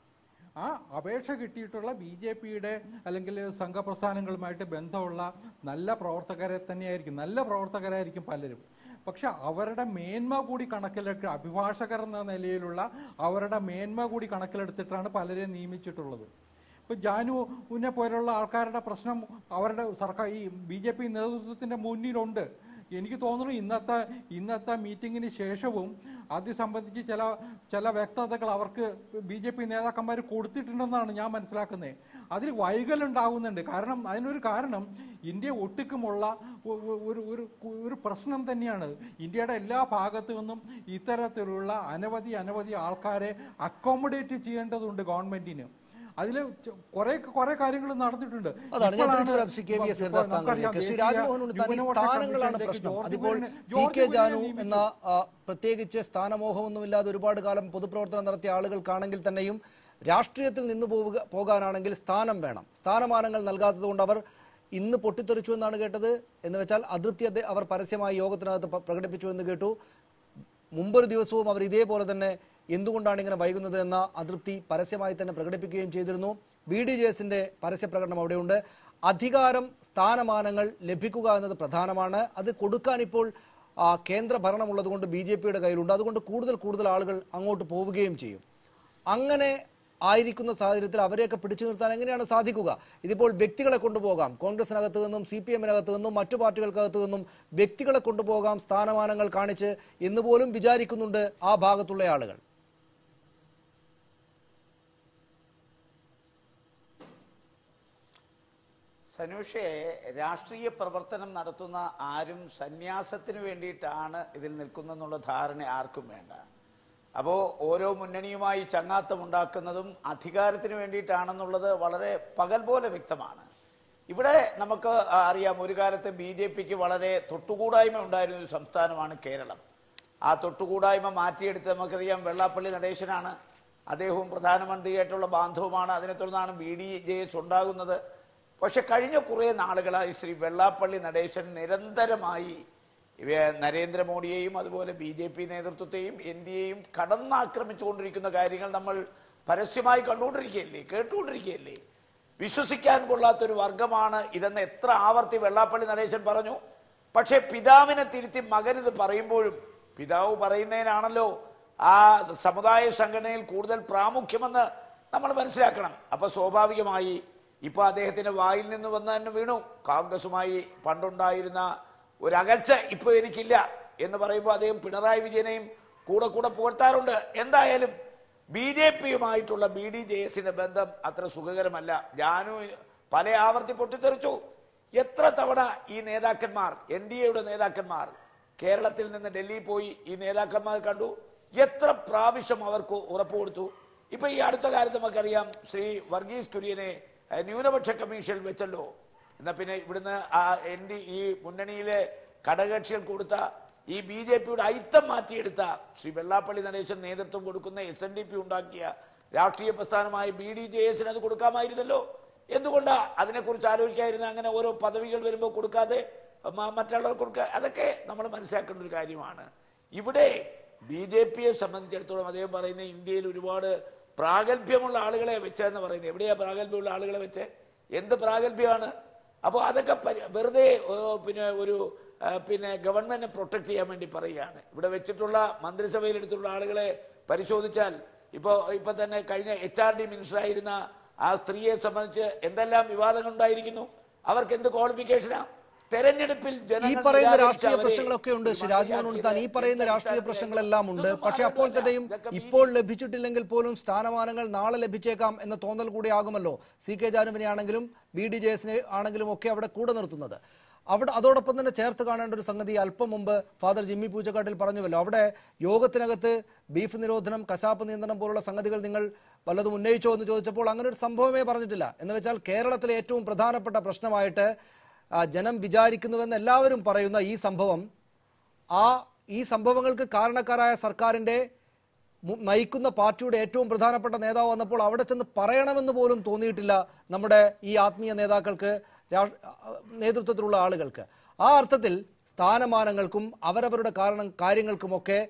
ആ അപേക്ഷ കിട്ടിയിട്ടുള്ള BJPയുടെ അല്ലെങ്കിൽ സംഘപ്രസ്ഥാനങ്ങളുമായിട്ട് ബന്ധമുള്ള നല്ല പ്രവർത്തകരായിരിക്കും പലരും. പക്ഷെ അവരുടെ മേന്മ കൂടി കണക്കിലെടുത്ത്, അഭിഭാഷകർ എന്ന നിലയിലുള്ള അവരുടെ മേന്മ കൂടി കണക്കിലെടുത്തിട്ടാണ് പലരെയും നിയമിച്ചിട്ടുള്ളത്. ഇപ്പോൾ ജാനുവിനെ പോലുള്ള ആൾക്കാരുടെ പ്രശ്നം അവരുടെ സർക്കാർ ഈ BJP നേതൃത്വത്തിൻ്റെ മുന്നിലുണ്ട്. എനിക്ക് തോന്നുന്നു ഇന്നത്തെ മീറ്റിങ്ങിന് ശേഷവും അത് സംബന്ധിച്ച് ചില വ്യക്തതകൾ അവർക്ക് BJP നേതാക്കന്മാർ കൊടുത്തിട്ടുണ്ടെന്നാണ് ഞാൻ മനസ്സിലാക്കുന്നത്. അതിൽ വൈകലുണ്ടാകുന്നുണ്ട്. അതിനൊരു കാരണം ഇന്ത്യ ഒട്ടുക്കുമുള്ള ഒരു പ്രശ്നം തന്നെയാണ്. ഇന്ത്യയുടെ എല്ലാ ഭാഗത്തു നിന്നും ഇത്തരത്തിലുള്ള അനവധി ആൾക്കാരെ അക്കോമഡേറ്റ് ചെയ്യേണ്ടതുണ്ട് ഗവൺമെന്റിന്. അതിൽ കുറെ കാര്യങ്ങൾ നടന്നിട്ടുണ്ട്. സ്ഥാനങ്ങളാണ് പ്രശ്നം. അതിപ്പോൾ CK ജാനു എന്ന പ്രത്യേകിച്ച് സ്ഥാനമോഹമൊന്നുമില്ലാതെ ഒരുപാട് കാലം പൊതുപ്രവർത്തനം നടത്തിയ ആളുകൾക്കാണെങ്കിൽ തന്നെയും രാഷ്ട്രീയത്തിൽ നിന്ന് പോകാനാണെങ്കിൽ സ്ഥാനം വേണം. സ്ഥാനമാനങ്ങൾ നൽകാത്തത് കൊണ്ട് അവർ ഇന്ന് പൊട്ടിത്തെറിച്ചു എന്നാണ് കേട്ടത്. എന്ന് വെച്ചാൽ അതൃപ്തി അവർ പരസ്യമായി യോഗത്തിനകത്ത് പ്രകടിപ്പിച്ചു എന്ന് കേട്ടു. മുമ്പൊരു ദിവസവും അവർ ഇതേപോലെ തന്നെ എന്തുകൊണ്ടാണ് ഇങ്ങനെ വൈകുന്നത് എന്ന അതൃപ്തി പരസ്യമായി തന്നെ പ്രകടിപ്പിക്കുകയും ചെയ്തിരുന്നു. BDJSന്റെ പരസ്യ പ്രകടനം അവിടെയുണ്ട്. അധികാരം, സ്ഥാനമാനങ്ങൾ ലഭിക്കുക എന്നത് പ്രധാനമാണ്. അത് കൊടുക്കാൻ ഇപ്പോൾ കേന്ദ്ര ഭരണമുള്ളത് കൊണ്ട് BJPയുടെ കയ്യിലുണ്ട്. അതുകൊണ്ട് കൂടുതൽ ആളുകൾ അങ്ങോട്ട് പോവുകയും ചെയ്യും. അങ്ങനെ ആയിരിക്കുന്ന സാഹചര്യത്തിൽ അവരെയൊക്കെ പിടിച്ചു നിർത്താൻ എങ്ങനെയാണ് സാധിക്കുക? ഇതിപ്പോൾ വ്യക്തികളെ കൊണ്ടുപോകാം, കോൺഗ്രസിനകത്ത് നിന്നും CPMനകത്ത് നിന്നും മറ്റു പാർട്ടികൾക്കകത്ത് നിന്നും വ്യക്തികളെ കൊണ്ടുപോകാം സ്ഥാനമാനങ്ങൾ കാണിച്ച് എന്ന് പോലും വിചാരിക്കുന്നുണ്ട് ആ ഭാഗത്തുള്ള ആളുകൾ. സനൂഷെ, രാഷ്ട്രീയ പ്രവർത്തനം നടത്തുന്ന ആരും സന്യാസത്തിന് വേണ്ടിയിട്ടാണ് ഇതിൽ നിൽക്കുന്നതെന്നുള്ള ധാരണ ആർക്കും വേണ്ട. അപ്പോൾ ഓരോ മുന്നണിയുമായി ചങ്ങാത്തം ഉണ്ടാക്കുന്നതും അധികാരത്തിന് വേണ്ടിയിട്ടാണെന്നുള്ളത് വളരെ പകൽ പോലെ വ്യക്തമാണ്. ഇവിടെ നമുക്ക് അറിയാം, ഒരു കാലത്ത് BJPക്ക് വളരെ തൊട്ടുകൂടായ്മ ഉണ്ടായിരുന്ന ഒരു സംസ്ഥാനമാണ് കേരളം. ആ തൊട്ടുകൂടായ്മ മാറ്റിയെടുത്ത് നമുക്കറിയാം വെള്ളാപ്പള്ളി നടേശനാണ്. അദ്ദേഹവും പ്രധാനമന്ത്രിയായിട്ടുള്ള ബാന്ധവുമാണ്. അതിനെ തുടർന്നാണ് BDJS ഉണ്ടാകുന്നത്. പക്ഷെ കഴിഞ്ഞ കുറേ നാളുകളായി ശ്രീ വെള്ളാപ്പള്ളി നടേശൻ നിരന്തരമായി നരേന്ദ്രമോദിയെയും അതുപോലെ BJP നേതൃത്വത്തെയും NDAയെയും കടന്നാക്രമിച്ചുകൊണ്ടിരിക്കുന്ന കാര്യങ്ങൾ നമ്മൾ പരസ്യമായി കേട്ടുകൊണ്ടിരിക്കുകയല്ലേ. വിശ്വസിക്കാൻ കൊള്ളാത്തൊരു വർഗമാണ് ഇതെന്ന് എത്ര ആവർത്തി വെള്ളാപ്പള്ളി നടേശൻ പറഞ്ഞു. പക്ഷെ പിതാവിനെ തിരുത്തി മകനിത് പറയുമ്പോഴും പിതാവ് പറയുന്നതിനാണല്ലോ ആ സമുദായ സംഘടനയിൽ കൂടുതൽ പ്രാമുഖ്യമെന്ന് നമ്മൾ മനസ്സിലാക്കണം. അപ്പൊ സ്വാഭാവികമായി ഇപ്പൊ അദ്ദേഹത്തിന്റെ വായിൽ നിന്ന് വന്ന് തന്നെ വീണു. കോൺഗ്രസുമായി പണ്ടുണ്ടായിരുന്ന ഒരകൽച്ച ഇപ്പോൾ എനിക്കില്ല എന്ന് പറയുമ്പോൾ അദ്ദേഹം പിണറായി വിജയനെയും കൂടെ പുകഴ്ത്താറുണ്ട്. എന്തായാലും BJPയുമായിട്ടുള്ള BDJSന്റെ ബന്ധം അത്ര സുഖകരമല്ല. ജാനു പല ആവർത്തി പൊട്ടിത്തെറിച്ചു. എത്ര തവണ ഈ നേതാക്കന്മാർ, NDAയുടെ നേതാക്കന്മാർ കേരളത്തിൽ നിന്ന് ഡൽഹി പോയി ഈ നേതാക്കന്മാർ കണ്ടു, എത്ര പ്രാവശ്യം അവർക്ക് ഉറപ്പ് കൊടുത്തു. ഇപ്പൊ ഈ അടുത്ത കാലത്ത് നമുക്കറിയാം ശ്രീ വർഗീസ് കുര്യനെ ന്യൂനപക്ഷ കമ്മീഷനിൽ വെച്ചല്ലോ. എന്നാൽ പിന്നെ ഇവിടുന്ന് ഈ മുന്നണിയിലെ ഘടകകക്ഷികൾ കൊടുത്ത ഈ BJPയുടെ ഐത്തം മാറ്റിയെടുത്ത ശ്രീ വെള്ളാപ്പള്ളി നടേശൻ നേതൃത്വം കൊടുക്കുന്ന SNDP ഉണ്ടാക്കിയ രാഷ്ട്രീയ പ്രസ്ഥാനമായ BDJSന് അത് കൊടുക്കാമായിരുന്നല്ലോ. എന്തുകൊണ്ടാ അതിനെക്കുറിച്ച് ആലോചിക്കാതിരുന്ന? അങ്ങനെ ഓരോ പദവികൾ വരുമ്പോൾ കൊടുക്കാതെ മറ്റുള്ളവർ കൊടുക്കുക, അതൊക്കെ നമ്മൾ മനസ്സിലാക്കേണ്ട ഒരു കാര്യമാണ്. ഇവിടെ BJPയെ സംബന്ധിച്ചിടത്തോളം അദ്ദേഹം പറയുന്ന ഇന്ത്യയിൽ ഒരുപാട് പ്രാഗൽഭ്യമുള്ള ആളുകളെ വെച്ചെന്ന് പറയുന്നത്. എവിടെയാ പ്രാഗൽഭ്യമുള്ള ആളുകളെ വെച്ച്? എന്ത് പ്രാഗൽഭ്യമാണ്? അപ്പോൾ അതൊക്കെ വെറുതെ ഗവൺമെന്റിനെ പ്രൊട്ടക്ട് ചെയ്യാൻ വേണ്ടി പറയുകയാണ്. ഇവിടെ വെച്ചിട്ടുള്ള മന്ത്രിസഭയിൽ എടുത്തിട്ടുള്ള ആളുകളെ പരിശോധിച്ചാൽ ഇപ്പൊ തന്നെ കഴിഞ്ഞ HRD മിനിസ്റ്ററായിരുന്ന ആ സ്ത്രീയെ സംബന്ധിച്ച് എന്തെല്ലാം വിവാദങ്ങൾ ഉണ്ടായിരിക്കുന്നു. അവർക്ക് എന്ത് ക്വാളിഫിക്കേഷനാ? തെരഞ്ഞെടുപ്പിൽ ഈ പറയുന്ന രാഷ്ട്രീയ പ്രശ്നങ്ങളൊക്കെ ഉണ്ട്. ശ്രീ രാജ്മോഹൻ ഉണ്ണിത്താൻ, ഈ പറയുന്ന രാഷ്ട്രീയ പ്രശ്നങ്ങളെല്ലാം ഉണ്ട്. പക്ഷെ അപ്പോൾ തന്നെയും ഇപ്പോൾ ലഭിച്ചിട്ടില്ലെങ്കിൽ പോലും സ്ഥാനമാനങ്ങൾ നാളെ ലഭിച്ചേക്കാം എന്ന തോന്നൽ കൂടി ആകുമല്ലോ CK ജാനുവിനെ ആണെങ്കിലും BDJS ആണെങ്കിലും ഒക്കെ അവിടെ കൂടെ നിർത്തുന്നത്. അതോടൊപ്പം തന്നെ ചേർത്ത് കാണേണ്ട ഒരു സംഗതി അല്പം മുമ്പ് ഫാദർ ജിമ്മി പൂച്ചക്കാട്ടിൽ പറഞ്ഞുവല്ലോ, അവിടെ യോഗത്തിനകത്ത് ബീഫ് നിരോധനം, കശാപ്പ് നിയന്ത്രണം പോലുള്ള സംഗതികൾ നിങ്ങൾ വല്ലതും ഉന്നയിച്ചോ എന്ന് ചോദിച്ചപ്പോൾ അങ്ങനെ ഒരു സംഭവമേ പറഞ്ഞിട്ടില്ല. എന്ന് വെച്ചാൽ കേരളത്തിലെ ഏറ്റവും പ്രധാനപ്പെട്ട പ്രശ്നമായിട്ട് ജനം വിചാരിക്കുന്നുവെന്ന് എല്ലാവരും പറയുന്ന ഈ സംഭവങ്ങൾക്ക് കാരണക്കാരായ സർക്കാരിൻ്റെ നയിക്കുന്ന പാർട്ടിയുടെ ഏറ്റവും പ്രധാനപ്പെട്ട നേതാവ് വന്നപ്പോൾ അവിടെ ചെന്ന് പറയണമെന്ന് പോലും തോന്നിയിട്ടില്ല നമ്മുടെ ഈ ആത്മീയ നേതാക്കൾക്ക്, നേതൃത്വത്തിലുള്ള ആളുകൾക്ക്. ആ അർത്ഥത്തിൽ സ്ഥാനമാനങ്ങൾക്കും അവരവരുടെ കാര്യങ്ങൾക്കുമൊക്കെ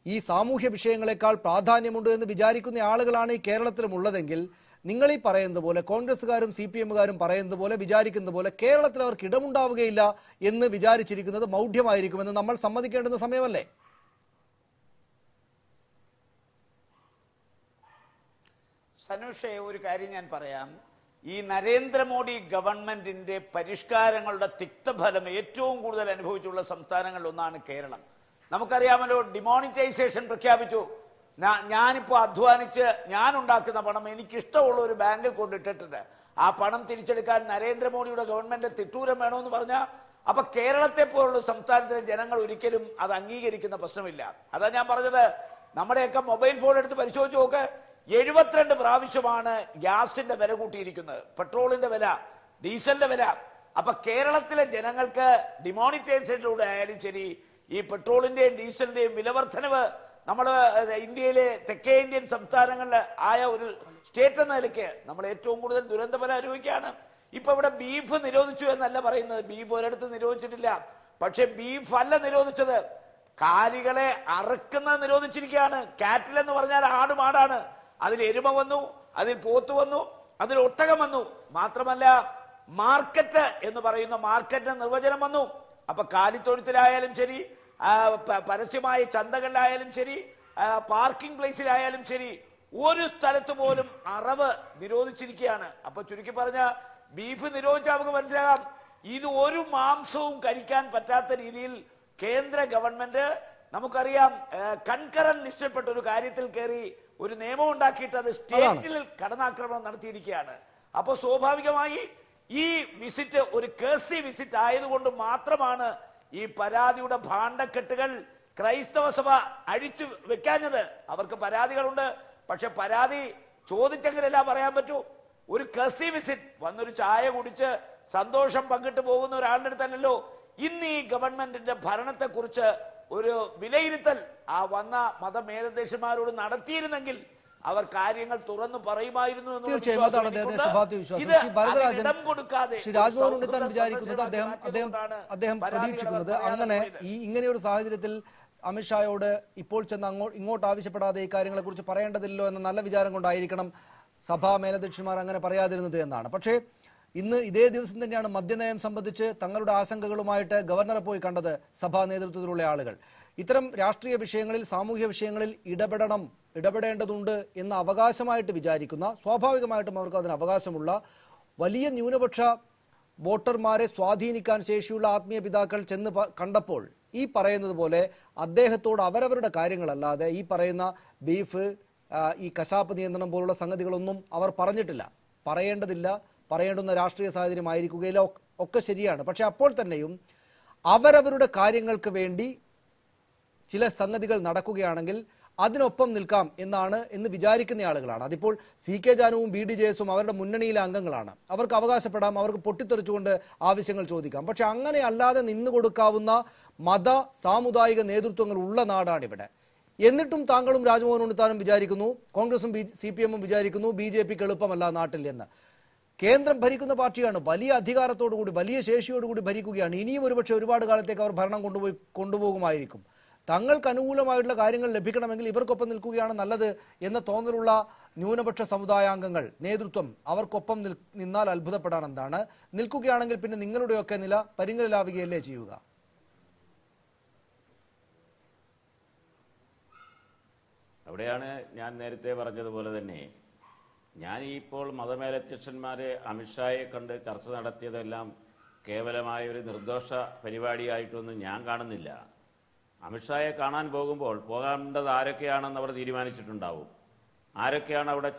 ഈ സാമൂഹ്യ വിഷയങ്ങളെക്കാൾ പ്രാധാന്യമുണ്ട് എന്ന് വിചാരിക്കുന്ന ആളുകളാണ് ഈ കേരളത്തിലും ഉള്ളതെങ്കിൽ നിങ്ങൾ ഈ പറയുന്നത് പോലെ കോൺഗ്രസ്സുകാരും CPMകാരും പറയുന്നത് പോലെ വിചാരിക്കുന്നത് പോലെ കേരളത്തിൽ അവർക്ക് ഇടമുണ്ടാവുകയില്ല എന്ന് വിചാരിച്ചിരിക്കുന്നത് മൗഢ്യമായിരിക്കുമെന്ന് നമ്മൾ സമ്മതിക്കേണ്ടുന്ന സമയമല്ലേ? സനുഷേ, ഒരു കാര്യം ഞാൻ പറയാം. ഈ നരേന്ദ്രമോദി ഗവൺമെന്റിന്റെ പരിഷ്കാരങ്ങളുടെ തിക്തഫലം ഏറ്റവും കൂടുതൽ അനുഭവിച്ചുള്ള സംസ്ഥാനങ്ങളിൽ ഒന്നാണ് കേരളം. നമുക്കറിയാമല്ലോ, ഡിമോണിറ്റൈസേഷൻ പ്രഖ്യാപിച്ചു. ഞാനിപ്പോൾ അധ്വാനിച്ച് ഞാൻ ഉണ്ടാക്കുന്ന പണം എനിക്കിഷ്ടമുള്ള ഒരു ബാങ്കിൽ കൊണ്ടിട്ടിട്ടുണ്ട്. ആ പണം തിരിച്ചെടുക്കാൻ നരേന്ദ്രമോദിയുടെ ഗവൺമെന്റ് തിട്ടൂരം വേണമെന്ന് പറഞ്ഞാൽ അപ്പൊ കേരളത്തെ പോലുള്ള സംസ്ഥാനത്തിലെ ജനങ്ങൾ ഒരിക്കലും അത് അംഗീകരിക്കുന്ന പ്രശ്നമില്ല. അതാ ഞാൻ പറഞ്ഞത്, നമ്മുടെയൊക്കെ മൊബൈൽ ഫോൺ എടുത്ത് പരിശോധിച്ച് നോക്ക്, 72 പ്രാവശ്യമാണ് ഗ്യാസിന്റെ വില കൂട്ടിയിരിക്കുന്നത്, പെട്രോളിന്റെ വില, ഡീസലിന്റെ വില. അപ്പൊ കേരളത്തിലെ ജനങ്ങൾക്ക് ഡിമോണിറ്റൈസേഷനിലൂടെ ആയാലും ശരി, ഈ പെട്രോളിന്റെയും ഡീസലിന്റെയും വിലവർദ്ധനവ് നമ്മൾ ഇന്ത്യയിലെ തെക്കേ ഇന്ത്യൻ സംസ്ഥാനങ്ങളിൽ ആയ ഒരു സ്റ്റേറ്റ് എന്ന നിലയ്ക്ക് നമ്മൾ ഏറ്റവും കൂടുതൽ ദുരന്തഫലം അനുഭവിക്കുകയാണ്. ഇപ്പൊ ഇവിടെ ബീഫ് നിരോധിച്ചു എന്നല്ല പറയുന്നത്, ബീഫ് ഒരിടത്ത് നിരോധിച്ചിട്ടില്ല. പക്ഷെ ബീഫ് അല്ല നിരോധിച്ചത്, കാലികളെ അറക്കുന്നത് നിരോധിച്ചിരിക്കുകയാണ്. കാറ്റിൽ എന്ന് പറഞ്ഞാൽ ആടുമാടാണ്. അതിൽ എരുമ വന്നു, അതിൽ പോത്ത് വന്നു, അതിൽ ഒട്ടകം വന്നു. മാത്രമല്ല മാർക്കറ്റ് എന്ന് പറയുന്ന മാർക്കറ്റിന് നിർവചനം വന്നു. അപ്പൊ കാലിത്തൊഴുത്തിലായാലും ശരി, പരസ്യമായ ചന്തകളിലായാലും ശരി, പാർക്കിംഗ് പ്ലേസിലായാലും ശരി, ഒരു സ്ഥലത്ത് പോലും അറവ് നിരോധിച്ചിരിക്കുകയാണ്. അപ്പൊ ചുരുക്കി പറഞ്ഞ ബീഫ് നിരോധിച്ചാൽ നമുക്ക് മനസ്സിലാകാം, ഇത് ഒരു മാംസവും കഴിക്കാൻ പറ്റാത്ത രീതിയിൽ കേന്ദ്ര ഗവൺമെന്റ്, നമുക്കറിയാം, കൺകറന്റ് ലിസ്റ്റിൽപ്പെട്ട ഒരു കാര്യത്തിൽ കയറി ഒരു നിയമം ഉണ്ടാക്കിയിട്ട് അത് സ്റ്റേറ്റിൽ കടന്നാക്രമണം നടത്തിയിരിക്കുകയാണ്. അപ്പോൾ സ്വാഭാവികമായി ഈ വിസിറ്റ് ഒരു കേസി വിസിറ്റ് ആയതുകൊണ്ട് മാത്രമാണ് ഈ പരാതിയുടെ ഭാണ്ഡക്കെട്ടുകൾ ക്രൈസ്തവ സഭ അഴിച്ചു വെക്കാഞ്ഞത്. അവർക്ക് പരാതികളുണ്ട്, പക്ഷെ പരാതി ചോദിച്ചെങ്കിലല്ല പറയാൻ പറ്റൂ. ഒരു കേസി വിസിറ്റ് വന്നൊരു ചായ കുടിച്ച് സന്തോഷം പങ്കിട്ട് പോകുന്ന ഒരാളുടെ അടുത്തല്ലല്ലോ ഇന്ന് ഈ ഗവൺമെന്റിന്റെ ഭരണത്തെ കുറിച്ച് ഒരു വിലയിരുത്തൽ ആ വന്ന മതമേലധ്യക്ഷന്മാരോട് നടത്തിയിരുന്നെങ്കിൽ അവർ കാര്യങ്ങൾ തുറന്നു പറയുമായിരുന്നു. തീർച്ചയായും അതാണ് അദ്ദേഹത്തിന്റെ ശുഭാപ്തി വിശ്വാസം. ശ്രീ ഭരതരാജൻ, ശ്രീ രാജ്മോഹൻ ഉണ്ണിത്താൻ വിചാരിക്കുന്നത്, അദ്ദേഹം പ്രതീക്ഷിക്കുന്നത് അങ്ങനെ ഇങ്ങനെയൊരു സാഹചര്യത്തിൽ അമിത്ഷായോട് ഇപ്പോൾ ചെന്ന് ഇങ്ങോട്ട് ആവശ്യപ്പെടാതെ ഈ കാര്യങ്ങളെ കുറിച്ച് പറയേണ്ടതില്ലോ എന്ന നല്ല വിചാരം കൊണ്ടായിരിക്കണം സഭാ മേലധ്യക്ഷന്മാർ അങ്ങനെ പറയാതിരുന്നത് എന്നാണ്. പക്ഷേ ഇന്ന് ഇതേ ദിവസം തന്നെയാണ് മദ്യനയം സംബന്ധിച്ച് തങ്ങളുടെ ആശങ്കകളുമായിട്ട് ഗവർണറെ പോയി കണ്ടത് സഭാ നേതൃത്വത്തിലുള്ള ആളുകൾ. ഇത്തരം രാഷ്ട്രീയ വിഷയങ്ങളിൽ, സാമൂഹ്യ വിഷയങ്ങളിൽ ഇടപെടേണ്ടതുണ്ട് എന്ന അവകാശമായിട്ട് വിചാരിക്കുന്ന, സ്വാഭാവികമായിട്ടും അവർക്ക് അതിന് അവകാശമുള്ള വലിയ ന്യൂനപക്ഷ വോട്ടർമാരെ സ്വാധീനിക്കാൻ ശേഷിയുള്ള ആത്മീയ പിതാക്കൾ ചെന്ന് കണ്ടപ്പോൾ ഈ പറയുന്നത് പോലെ അദ്ദേഹത്തോട് അവരവരുടെ കാര്യങ്ങളല്ലാതെ ഈ പറയുന്ന ബീഫ്, ഈ കശാപ്പ് നിയന്ത്രണം പോലുള്ള സംഗതികളൊന്നും അവർ പറഞ്ഞിട്ടില്ല. പറയേണ്ടതില്ല, പറയേണ്ടുന്ന രാഷ്ട്രീയ സാഹചര്യം ആയിരിക്കുകയില്ല, ഒക്കെ ശരിയാണ്. പക്ഷെ അപ്പോൾ തന്നെയും അവരവരുടെ കാര്യങ്ങൾക്ക് വേണ്ടി ചില സംഗതികൾ നടക്കുകയാണെങ്കിൽ അതിനൊപ്പം നിൽക്കാം എന്ന് വിചാരിക്കുന്ന ആളുകളാണ്. അതിപ്പോൾ CK ജാനുവും BDJSും അവരുടെ മുന്നണിയിലെ അംഗങ്ങളാണ്. അവർക്ക് അവകാശപ്പെടാം, അവർക്ക് പൊട്ടിത്തെറിച്ചുകൊണ്ട് ആവശ്യങ്ങൾ ചോദിക്കാം. പക്ഷെ അങ്ങനെ അല്ലാതെ നിന്നുകൊടുക്കാവുന്ന മത സാമുദായിക നേതൃത്വങ്ങൾ ഉള്ള നാടാണിവിടെ. എന്നിട്ടും താങ്കളും രാജ്മോഹൻ ഉണ്ണിത്താനും വിചാരിക്കുന്നു, കോൺഗ്രസും CPMും വിചാരിക്കുന്നു BJPക്ക് എളുപ്പമല്ല നാട്ടിൽ എന്ന്. കേന്ദ്രം ഭരിക്കുന്ന പാർട്ടിയാണ്, വലിയ അധികാരത്തോടുകൂടി, വലിയ ശേഷിയോടുകൂടി ഭരിക്കുകയാണ്. ഇനിയും ഒരുപക്ഷെ ഒരുപാട് കാലത്തേക്ക് അവർ ഭരണം കൊണ്ടുപോകുമായിരിക്കും. തങ്ങൾക്ക് അനുകൂലമായിട്ടുള്ള കാര്യങ്ങൾ ലഭിക്കണമെങ്കിൽ ഇവർക്കൊപ്പം നിൽക്കുകയാണ് നല്ലത് എന്ന തോന്നലുള്ള ന്യൂനപക്ഷ സമുദായാംഗങ്ങൾ, നേതൃത്വം അവർക്കൊപ്പം നിന്നാൽ അത്ഭുതപ്പെടാൻ എന്താണ്? നിൽക്കുകയാണെങ്കിൽ പിന്നെ നിങ്ങളുടെയൊക്കെ നില പരിങ്ങലാവുകയല്ലേ ചെയ്യുക? അവിടെയാണ് ഞാൻ നേരത്തെ പറഞ്ഞതുപോലെ തന്നെ, ഞാൻ ഇപ്പോൾ മതമേലധ്യക്ഷന്മാരെ അമിത്ഷായെ കണ്ട് ചർച്ച നടത്തിയതെല്ലാം കേവലമായ ഒരു നിർദോഷ പരിപാടിയായിട്ടൊന്നും ഞാൻ കാണുന്നില്ല. അമിത്ഷായെ കാണാൻ പോകുമ്പോൾ പോകേണ്ടത് ആരൊക്കെയാണെന്ന് അവർ തീരുമാനിച്ചിട്ടുണ്ടാവും. ആരൊക്കെയാണ് അവിടെ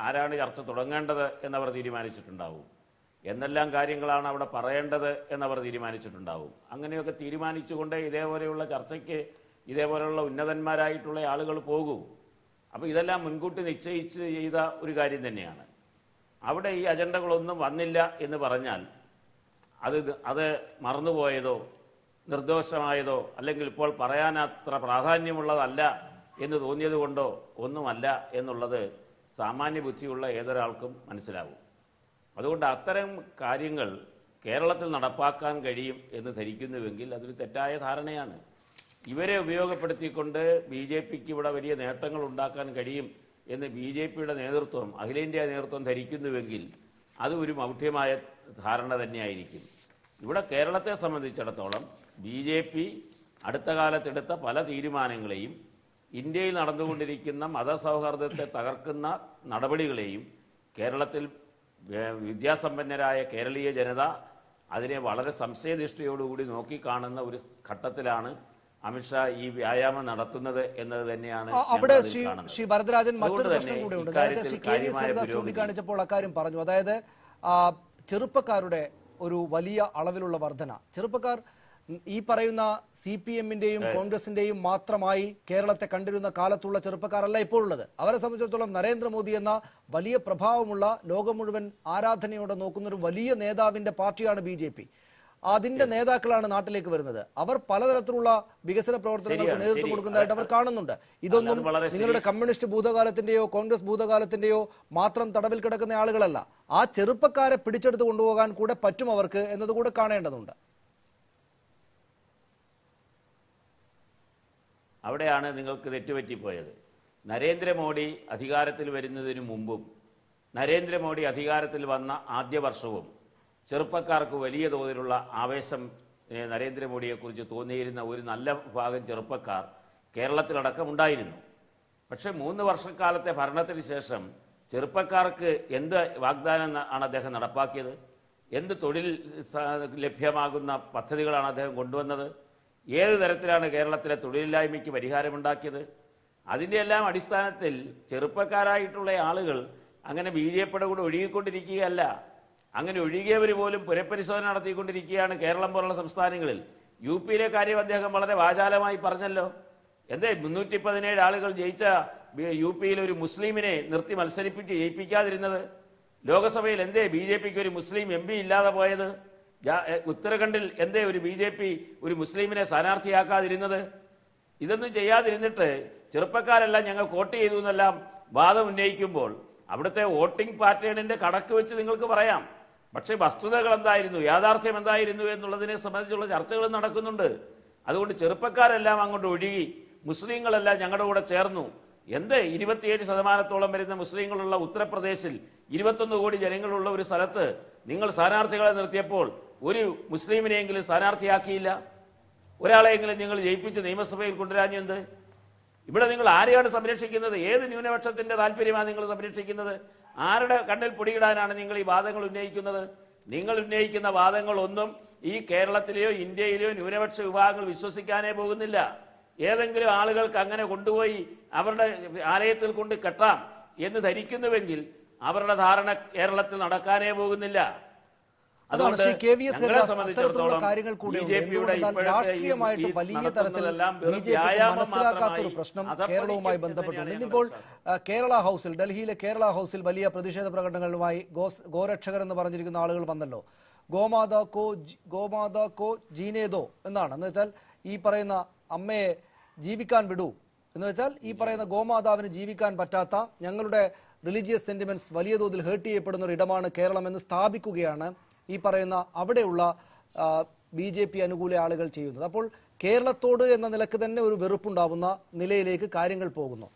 ആരാണ് ചർച്ച തുടങ്ങേണ്ടത് എന്നവർ തീരുമാനിച്ചിട്ടുണ്ടാവും. എന്തെല്ലാം കാര്യങ്ങളാണ് അവിടെ പറയേണ്ടത് എന്നവർ തീരുമാനിച്ചിട്ടുണ്ടാവും. അങ്ങനെയൊക്കെ തീരുമാനിച്ചുകൊണ്ട് ഇതേപോലെയുള്ള ചർച്ചയ്ക്ക് ഇതേപോലെയുള്ള ഉന്നതന്മാരായിട്ടുള്ള ആളുകൾ പോകൂ. അപ്പോൾ ഇതെല്ലാം മുൻകൂട്ടി നിശ്ചയിച്ച് ചെയ്ത ഒരു കാര്യം തന്നെയാണ്. അവിടെ ഈ അജണ്ടകളൊന്നും വന്നില്ല എന്ന് പറഞ്ഞാൽ അത് മറന്നുപോയതോ നിർദോഷമായതോ അല്ലെങ്കിൽ ഇപ്പോൾ പറയാൻ അത്ര പ്രാധാന്യമുള്ളതല്ല എന്ന് തോന്നിയത് കൊണ്ടോ ഒന്നുമല്ല എന്നുള്ളത് സാമാന്യ ബുദ്ധിയുള്ള ഏതൊരാൾക്കും മനസ്സിലാവും. അതുകൊണ്ട് അത്തരം കാര്യങ്ങൾ കേരളത്തിൽ നടപ്പാക്കാൻ കഴിയും എന്ന് ധരിക്കുന്നുവെങ്കിൽ അതൊരു തെറ്റായ ധാരണയാണ്. ഇവരെ ഉപയോഗപ്പെടുത്തിക്കൊണ്ട് BJPക്ക് ഇവിടെ വലിയ നേട്ടങ്ങൾ ഉണ്ടാക്കാൻ കഴിയും എന്ന് BJPയുടെ നേതൃത്വം, അഖിലേന്ത്യാ നേതൃത്വം ധരിക്കുന്നുവെങ്കിൽ അത് ഒരു മൗഢ്യമായ ധാരണ തന്നെയായിരിക്കും. ഇവിടെ കേരളത്തെ സംബന്ധിച്ചിടത്തോളം BJP അടുത്ത കാലത്തെടുത്ത പല തീരുമാനങ്ങളെയും ഇന്ത്യയിൽ നടന്നുകൊണ്ടിരിക്കുന്ന മതസൗഹാർദ്ദത്തെ തകർക്കുന്ന നടപടികളെയും കേരളത്തിൽ വിദ്യാസമ്പന്നരായ കേരളീയ ജനത അതിനെ വളരെ സംശയദൃഷ്ടിയോടുകൂടി നോക്കിക്കാണുന്ന ഒരു ഘട്ടത്തിലാണ് അമിത്ഷാ ഈ വ്യായാമം നടത്തുന്നത് എന്നത് തന്നെയാണ്. അവിടെ ശ്രീ ഭരദ്രാജൻ മറ്റൊരു പ്രശ്നം കൂടെ ഉണ്ട്. അതായത് ശ്രീ KVS ഹരിദാസ് ചൂണ്ടിക്കാണിച്ചപ്പോൾ അക്കാര്യം പറഞ്ഞു. അതായത് ചെറുപ്പക്കാരുടെ ഒരു വലിയ അളവിലുള്ള വർധന. ചെറുപ്പക്കാർ ഈ പറയുന്ന CPM-ന്റെയും കോൺഗ്രസിന്റെയും മാത്രമായി കേരളത്തെ കണ്ടിരുന്ന കാലത്തുള്ള ചെറുപ്പക്കാരല്ല ഇപ്പോൾ ഉള്ളത്. അവരെ സംബന്ധിച്ചിടത്തോളം നരേന്ദ്രമോദി എന്ന വലിയ പ്രഭാവമുള്ള ലോകം മുഴുവൻ ആരാധനയോടെ നോക്കുന്ന ഒരു വലിയ നേതാവിന്റെ പാർട്ടിയാണ് BJP. അതിന്റെ നേതാക്കളാണ് നാട്ടിലേക്ക് വരുന്നത്. അവർ പലതരത്തിലുള്ള വികസന പ്രവർത്തനങ്ങൾക്ക് നേതൃത്വം കൊടുക്കുന്നതായിട്ട് അവർ കാണുന്നുണ്ട്. ഇതൊന്നും നിങ്ങളുടെ കമ്മ്യൂണിസ്റ്റ് ഭൂതകാലത്തിന്റെയോ കോൺഗ്രസ് ഭൂതകാലത്തിന്റെയോ മാത്രം തടവിൽ കിടക്കുന്ന ആളുകളല്ല. ആ ചെറുപ്പക്കാരെ പിടിച്ചെടുത്ത് കൊണ്ടുപോകാൻ കൂടെ പറ്റും അവർക്ക് എന്നതുകൂടെ കാണേണ്ടതുണ്ട്. അവിടെയാണ് നിങ്ങൾക്ക് തെറ്റുപറ്റിപ്പോയത്. നരേന്ദ്രമോദി അധികാരത്തിൽ വരുന്നതിന് മുമ്പും നരേന്ദ്രമോദി അധികാരത്തിൽ വന്ന ആദ്യ വർഷവും ചെറുപ്പക്കാർക്ക് വലിയ തോതിലുള്ള ആവേശം നരേന്ദ്രമോദിയെക്കുറിച്ച് തോന്നിയിരുന്ന ഒരു നല്ല ഭാഗം ചെറുപ്പക്കാർ കേരളത്തിലടക്കം ഉണ്ടായിരുന്നു. പക്ഷേ 3 വർഷക്കാലത്തെ ഭരണത്തിന് ശേഷം ചെറുപ്പക്കാർക്ക് എന്ത് വാഗ്ദാനം ആണ് അദ്ദേഹം നടപ്പാക്കിയത്? എന്ത് തൊഴിൽ ലഭ്യമാകുന്ന പദ്ധതികളാണ് അദ്ദേഹം കൊണ്ടുവന്നത്? ഏത് തരത്തിലാണ് കേരളത്തിലെ തൊഴിലില്ലായ്മയ്ക്ക് പരിഹാരമുണ്ടാക്കിയത്? അതിൻ്റെ എല്ലാം അടിസ്ഥാനത്തിൽ ചെറുപ്പക്കാരായിട്ടുള്ള ആളുകൾ അങ്ങനെ BJPയുടെ കൂടെ ഒഴുകിക്കൊണ്ടിരിക്കുകയല്ല. അങ്ങനെ ഒഴുകിയവർ പോലും പുനഃപരിശോധന നടത്തിക്കൊണ്ടിരിക്കുകയാണ് കേരളം പോലുള്ള സംസ്ഥാനങ്ങളിൽ. UP-യിലെ കാര്യം അദ്ദേഹം വളരെ വാചാലമായി പറഞ്ഞല്ലോ. എന്തേ 317 ആളുകൾ ജയിച്ച UP-യിൽ ഒരു മുസ്ലിമിനെ നിർത്തി മത്സരിപ്പിച്ച് ജയിപ്പിക്കാതിരുന്നത്? ലോകസഭയിൽ എന്തേ BJPക്ക് ഒരു മുസ്ലിം MP ഇല്ലാതെ പോയത്? ഉത്തരാഖണ്ഡിൽ എന്തേ ഒരു BJP ഒരു മുസ്ലിമിനെ സ്ഥാനാർത്ഥിയാക്കാതിരുന്നത്? ഇതൊന്നും ചെയ്യാതിരുന്നിട്ട് ചെറുപ്പക്കാരെല്ലാം ഞങ്ങൾ വോട്ട് ചെയ്തു എന്നെല്ലാം വാദം ഉന്നയിക്കുമ്പോൾ അവിടുത്തെ വോട്ടിംഗ് പാറ്റേണിന്റെ കണക്ക് വെച്ച് നിങ്ങൾക്ക് പറയാം. പക്ഷേ വസ്തുതകൾ എന്തായിരുന്നു, യാഥാർത്ഥ്യം എന്തായിരുന്നു എന്നുള്ളതിനെ സംബന്ധിച്ചുള്ള ചർച്ചകൾ നടക്കുന്നുണ്ട്. അതുകൊണ്ട് ചെറുപ്പക്കാരെല്ലാം അങ്ങോട്ട് ഒഴുകി, മുസ്ലിങ്ങളെല്ലാം ഞങ്ങളുടെ കൂടെ ചേർന്നു. എന്ത് 27% വരുന്ന മുസ്ലിങ്ങളുള്ള ഉത്തർപ്രദേശിൽ 21 കോടി ജനങ്ങളുള്ള ഒരു സ്ഥലത്ത് നിങ്ങൾ സ്ഥാനാർത്ഥികളെ നിർത്തിയപ്പോൾ ഒരു മുസ്ലിമിനെയെങ്കിലും സ്ഥാനാർത്ഥിയാക്കിയില്ല. ഒരാളെയെങ്കിലും നിങ്ങൾ ജയിപ്പിച്ച് നിയമസഭയിൽ കൊണ്ടുവരാഞ്ഞെന്ത്? ഇവിടെ നിങ്ങൾ ആരെയാണ് സംരക്ഷിക്കുന്നത്? ഏത് ന്യൂനപക്ഷത്തിന്റെ താല്പര്യമാണ് നിങ്ങൾ സംരക്ഷിക്കുന്നത്? ആരുടെ കണ്ണിൽ പൊടിയിടാനാണ് നിങ്ങൾ ഈ വാദങ്ങൾ ഉന്നയിക്കുന്നത്? നിങ്ങൾ ഉന്നയിക്കുന്ന വാദങ്ങളൊന്നും ഈ കേരളത്തിലെയോ ഇന്ത്യയിലെയോ ന്യൂനപക്ഷ വിഭാഗങ്ങൾ വിശ്വസിക്കാനേ പോകുന്നില്ല. ഏതെങ്കിലും ആളുകൾക്ക് അങ്ങനെ കൊണ്ടുപോയി അവരുടെ ആലയത്തിൽ കൊണ്ട് കെട്ടാം എന്ന് ധരിക്കുന്നുവെങ്കിൽ അവരുടെ ധാരണ കേരളത്തിൽ നടക്കാനേ പോകുന്നില്ല. അതാണ് ശ്രീ KVS അത്തരത്തിലുള്ള കാര്യങ്ങൾ കൂടെ രാഷ്ട്രീയമായിട്ട് വലിയ തരത്തിൽ BJP മനസ്സിലാക്കാത്തൊരു പ്രശ്നം കേരളവുമായി ബന്ധപ്പെട്ടുണ്ട്. ഇന്നിപ്പോൾ കേരള ഹൗസിൽ, ഡൽഹിയിലെ കേരള ഹൗസിൽ വലിയ പ്രതിഷേധ പ്രകടനങ്ങളുമായി ഗോരക്ഷകർ എന്ന് പറഞ്ഞിരിക്കുന്ന ആളുകൾ വന്നല്ലോ. ഗോമാതാ കോ ജീനേദോ എന്നാണ്. എന്ന് വെച്ചാൽ ഈ പറയുന്ന അമ്മയെ ജീവിക്കാൻ വിടൂ എന്ന് വെച്ചാൽ ഈ പറയുന്ന ഗോമാതാവിന് ജീവിക്കാൻ പറ്റാത്ത, ഞങ്ങളുടെ റിലീജിയസ് സെന്റിമെന്റ്സ് വലിയ തോതിൽ ഹേർട്ട് ചെയ്യപ്പെടുന്ന ഒരു ഇടമാണ് കേരളം എന്ന് സ്ഥാപിക്കുകയാണ് ഈ പറയുന്ന അവിടെയുള്ള BJP അനുകൂല ആളുകൾ ചെയ്യുന്നത്. അപ്പോൾ കേരളത്തോട് എന്ന നിലക്ക് തന്നെ ഒരു വെറുപ്പുണ്ടാവുന്ന നിലയിലേക്ക് കാര്യങ്ങൾ പോകുന്നു.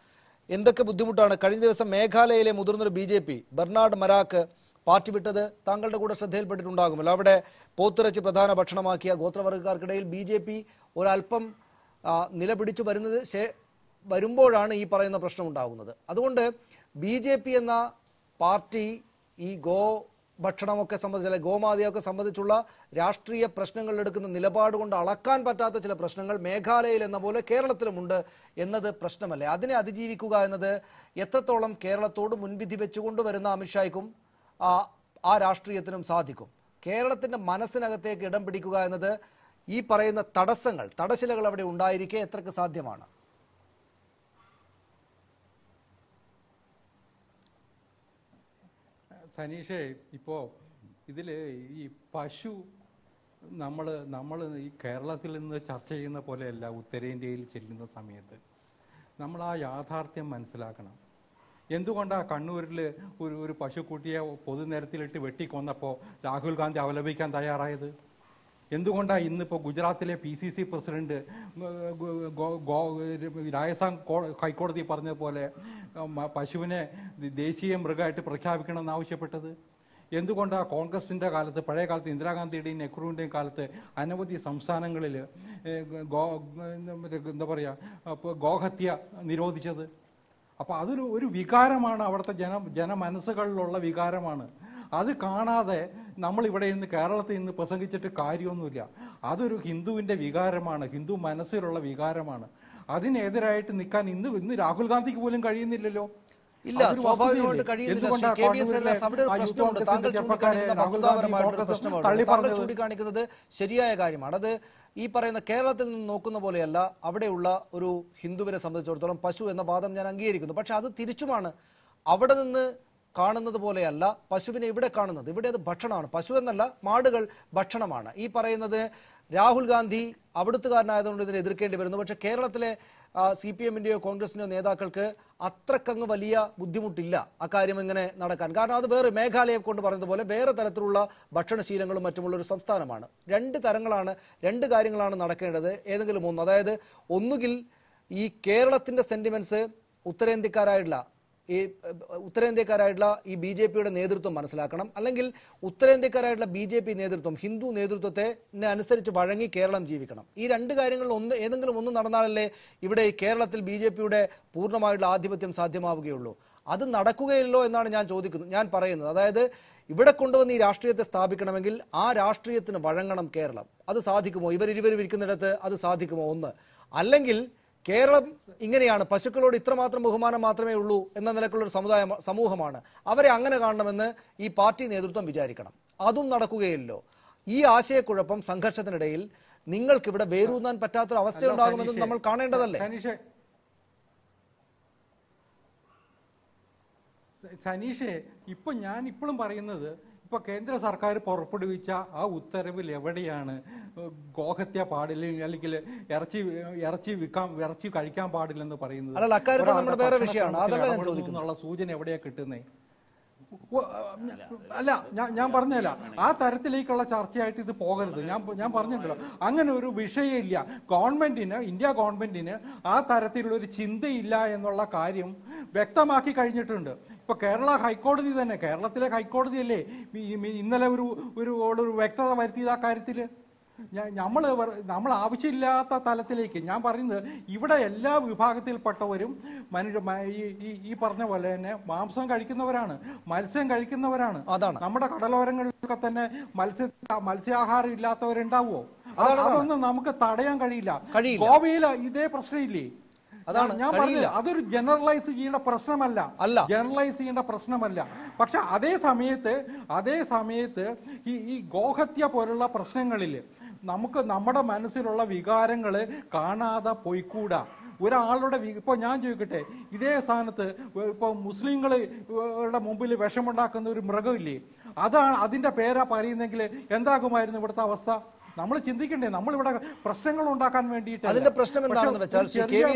എന്തൊക്കെ ബുദ്ധിമുട്ടാണ്. കഴിഞ്ഞ ദിവസം മേഘാലയയിലെ മുതിർന്നൊരു BJP ബെർണാഡ് മരാക്ക് പാർട്ടി വിട്ടത് താങ്കളുടെ കൂടെ ശ്രദ്ധയിൽപ്പെട്ടിട്ടുണ്ടാകുമല്ലോ. അവിടെ പോത്തിറച്ചി പ്രധാന ഭക്ഷണമാക്കിയ ഗോത്രവർഗ്ഗക്കാർക്കിടയിൽ BJP ഒരല്പം നിലപിടിച്ചു വരുമ്പോഴാണ് ഈ പറയുന്ന പ്രശ്നം ഉണ്ടാകുന്നത്. അതുകൊണ്ട് BJP എന്ന പാർട്ടി ഈ ഭക്ഷണമൊക്കെ സംബന്ധിച്ച്, അല്ലെങ്കിൽ ഗോമാതയൊക്കെ സംബന്ധിച്ചുള്ള രാഷ്ട്രീയ പ്രശ്നങ്ങളിൽ എടുക്കുന്ന നിലപാട് കൊണ്ട് അളക്കാൻ പറ്റാത്ത ചില പ്രശ്നങ്ങൾ മേഘാലയയിൽ എന്ന പോലെ കേരളത്തിലുമുണ്ട് എന്നത് പ്രശ്നമല്ലേ? അതിനെ അതിജീവിക്കുക എന്നത് എത്രത്തോളം കേരളത്തോട് മുൻവിധി വെച്ചുകൊണ്ട് വരുന്ന അമിത്ഷായ്ക്കും ആ രാഷ്ട്രീയത്തിനും സാധിക്കും? കേരളത്തിന്റെ മനസ്സിനകത്തേക്ക് ഇടം പിടിക്കുക എന്നത് ഈ പറയുന്ന തടസ്സശിലകൾ അവിടെ ഉണ്ടായിരിക്കെ എത്രക്ക് സാധ്യമാണ്? സനീഷേ, ഇപ്പോൾ ഇതിൽ ഈ പശു നമ്മൾ ഈ കേരളത്തിൽ നിന്ന് ചർച്ച ചെയ്യുന്ന പോലെയല്ല ഉത്തരേന്ത്യയിൽ ചെല്ലുന്ന സമയത്ത് നമ്മൾ ആ യാഥാർത്ഥ്യം മനസ്സിലാക്കണം. എന്തുകൊണ്ടാണ് കണ്ണൂരിൽ ഒരു പശുക്കുട്ടിയെ പൊതുനിരത്തിലിട്ട് വെട്ടിക്കൊന്നപ്പോൾ രാഹുൽ ഗാന്ധി അപലപിക്കാൻ തയ്യാറായത്? എന്തുകൊണ്ടാണ് ഇന്നിപ്പോൾ ഗുജറാത്തിലെ PCC പ്രസിഡന്റ് രാജസ്ഥാൻ ഹൈക്കോടതി പറഞ്ഞതുപോലെ പശുവിനെ ദേശീയ മൃഗമായിട്ട് പ്രഖ്യാപിക്കണമെന്ന് ആവശ്യപ്പെട്ടത്? എന്തുകൊണ്ടാണ് കോൺഗ്രസിൻ്റെ കാലത്ത്, പഴയ കാലത്ത് ഇന്ദിരാഗാന്ധിയുടെയും നെഹ്റുവിൻ്റെയും കാലത്ത് അനവധി സംസ്ഥാനങ്ങളിൽ എന്താ പറയുക ഗോഹത്യ നിരോധിച്ചത്? അപ്പോൾ അതൊരു വികാരമാണ്, അവിടുത്തെ ജനമനസ്സുകളിലുള്ള വികാരമാണ്. അത് കാണാതെ നമ്മളിവിടെ ഇന്ന് കേരളത്തിൽ നിന്ന് പ്രസംഗിച്ചിട്ട് കാര്യമൊന്നുമില്ല. അതൊരു ഹിന്ദുവിൻ്റെ വികാരമാണ്, ഹിന്ദു മനസ്സിലുള്ള വികാരമാണ്. അതിനെതിരായിട്ട് നിൽക്കാൻ ഇന്ന് രാഹുൽ ഗാന്ധിക്ക് പോലും കഴിയുന്നില്ലല്ലോ. ഇല്ല, സ്വാഭാവികമായിട്ട് കഴിയുന്നില്ല. താങ്കൾ ചൂണ്ടിക്കാണിക്കുന്നത് ശരിയായ കാര്യമാണ്. അത് ഈ പറയുന്ന കേരളത്തിൽ നിന്ന് നോക്കുന്ന പോലെയല്ല. അവിടെയുള്ള ഒരു ഹിന്ദുവിനെ സംബന്ധിച്ചിടത്തോളം പശു എന്ന വാദം ഞാൻ അംഗീകരിക്കുന്നു. പക്ഷെ അത് തിരിച്ചുമാണ്. അവിടെ നിന്ന് കാണുന്നത് പോലെയല്ല പശുവിനെ ഇവിടെ കാണുന്നത്. ഇവിടെ അത് ഭക്ഷണമാണ്. പശു എന്നല്ല, മാടുകൾ ഭക്ഷണമാണ്. ഈ പറയുന്നത് രാഹുൽ ഗാന്ധി അവിടുത്തുകാരനായതുകൊണ്ട് ഇതിനെ എതിർക്കേണ്ടി വരുന്നു. പക്ഷെ കേരളത്തിലെ CPMന്റെയോ കോൺഗ്രസിന്റെയോ നേതാക്കൾക്ക് അത്രക്കങ്ങ് വലിയ ബുദ്ധിമുട്ടില്ല അക്കാര്യം ഇങ്ങനെ നടക്കാൻ. കാരണം അത് വേറെ മേഘാലയെ കൊണ്ട് പറഞ്ഞതുപോലെ വേറെ തരത്തിലുള്ള ഭക്ഷണശീലങ്ങളും മറ്റുമുള്ള ഒരു സംസ്ഥാനമാണ്. രണ്ട് കാര്യങ്ങളാണ് നടക്കേണ്ടത്. ഏതെങ്കിലും ഒന്ന്, അതായത് ഒന്നുകിൽ ഈ കേരളത്തിന്റെ സെന്റിമെന്റ്സ് ഉത്തരേന്ത്യക്കാരായിട്ടുള്ള ഈ BJPയുടെ നേതൃത്വം മനസ്സിലാക്കണം. അല്ലെങ്കിൽ ഉത്തരേന്ത്യക്കാരായിട്ടുള്ള BJP നേതൃത്വം ഹിന്ദു നേതൃത്വത്തെ അനുസരിച്ച് വഴങ്ങി കേരളം ജീവിക്കണം. ഈ രണ്ട് കാര്യങ്ങളിൽ ഏതെങ്കിലും ഒന്ന് നടന്നാലല്ലേ ഇവിടെ കേരളത്തിൽ BJPയുടെ പൂർണ്ണമായിട്ടുള്ള ആധിപത്യം സാധ്യമാവുകയുള്ളൂ. അത് നടക്കുകയില്ലോ എന്നാണ് ഞാൻ പറയുന്നത്. അതായത് ഇവിടെ കൊണ്ടുവന്ന് ഈ രാഷ്ട്രീയത്തെ സ്ഥാപിക്കണമെങ്കിൽ ആ രാഷ്ട്രീയത്തിന് വഴങ്ങണം കേരളം. അത് സാധിക്കുമോ? ഇവരിരുവരും ഇരിക്കുന്നിടത്ത് അത് സാധിക്കുമോ? ഒന്ന്. അല്ലെങ്കിൽ കേരളം ഇങ്ങനെയാണ്, പശുക്കളോട് ഇത്രമാത്രം ബഹുമാനം മാത്രമേ ഉള്ളൂ എന്ന നിലക്കുള്ളൊരു സമൂഹമാണ്, അവരെ അങ്ങനെ കാണണമെന്ന് ഈ പാർട്ടി നേതൃത്വം വിചാരിക്കണം. അതും നടക്കുകയില്ലോ. ഈ ആശയക്കുഴപ്പം സംഘർഷത്തിനിടയിൽ നിങ്ങൾക്കിവിടെ വേരൂന്നാൻ പറ്റാത്തൊരു അവസ്ഥയുണ്ടാകുമെന്ന് നമ്മൾ കാണേണ്ടതല്ലേ? സനീഷേ, ഞാൻ ഇപ്പോഴും പറയുന്നത്, ഇപ്പോൾ കേന്ദ്ര സർക്കാർ പുറപ്പെടുവിച്ച ആ ഉത്തരവിൽ എവിടെയാണ് ഗോഹത്യ പാടില്ല, അല്ലെങ്കിൽ ഇറച്ചി കഴിക്കാൻ പാടില്ലെന്ന് പറയുന്നത്? എന്നുള്ള സൂചന എവിടെയാ കിട്ടുന്നേ? അല്ല, ഞാൻ പറഞ്ഞല്ല, ആ തരത്തിലേക്കുള്ള ചർച്ചയായിട്ട് ഇത് പോകരുത്. ഞാൻ പറഞ്ഞിട്ടുണ്ടല്ലോ, അങ്ങനെ ഒരു വിഷയമില്ല. ഇന്ത്യ ഗവൺമെന്റിന് ആ തരത്തിലുള്ള ഒരു ചിന്തയില്ല എന്നുള്ള കാര്യം വ്യക്തമാക്കി കഴിഞ്ഞിട്ടുണ്ട്. ഇപ്പൊ കേരളത്തിലെ ഹൈക്കോടതിയല്ലേ ഇന്നലെ ഒരു വ്യക്തത വരുത്തിയത് ആ കാര്യത്തില്. നമ്മൾ ആവശ്യമില്ലാത്ത തലത്തിലേക്ക് ഞാൻ പറയുന്നത്, ഇവിടെ എല്ലാ വിഭാഗത്തിൽപ്പെട്ടവരും ഈ പറഞ്ഞ പോലെ തന്നെ മാംസം കഴിക്കുന്നവരാണ്, മത്സ്യം കഴിക്കുന്നവരാണ്. നമ്മുടെ കടലോരങ്ങളിലൊക്കെ തന്നെ മത്സ്യാഹാരം ഇല്ലാത്തവരുണ്ടാവുമോ? അതൊന്നും നമുക്ക് തടയാൻ കഴിയില്ല. ഗോവയിൽ ഇതേ പ്രശ്നമില്ലേ? ഞാൻ പറഞ്ഞത് അതൊരു ജനറലൈസ് ചെയ്യേണ്ട പ്രശ്നമല്ല. പക്ഷെ അതേ സമയത്ത് ഈ ഗോഹത്യ പോലുള്ള പ്രശ്നങ്ങളിൽ നമുക്ക് നമ്മുടെ മനസ്സിലുള്ള വികാരങ്ങൾ കാണാതെ പോയിക്കൂടാ. ഒരാളുടെ ഇപ്പോൾ ഞാൻ ചോദിക്കട്ടെ, ഇതേ സ്ഥാനത്ത് ഇപ്പോൾ മുസ്ലിങ്ങളുടെ മുമ്പിൽ വിഷമുണ്ടാക്കുന്ന ഒരു മൃഗമില്ലേ, അതിന്റെ പേരാ പറയുന്നെങ്കിൽ എന്താകുമായിരുന്നു ഇവിടുത്തെ അവസ്ഥ? നമ്മൾ ചിന്തിക്കണ്ടേ? നമ്മളിവിടെ പ്രശ്നങ്ങൾ ഉണ്ടാക്കാൻ വേണ്ടിയിട്ട്. അതിന്റെ പ്രശ്നം എന്താണെന്ന് വെച്ചാൽ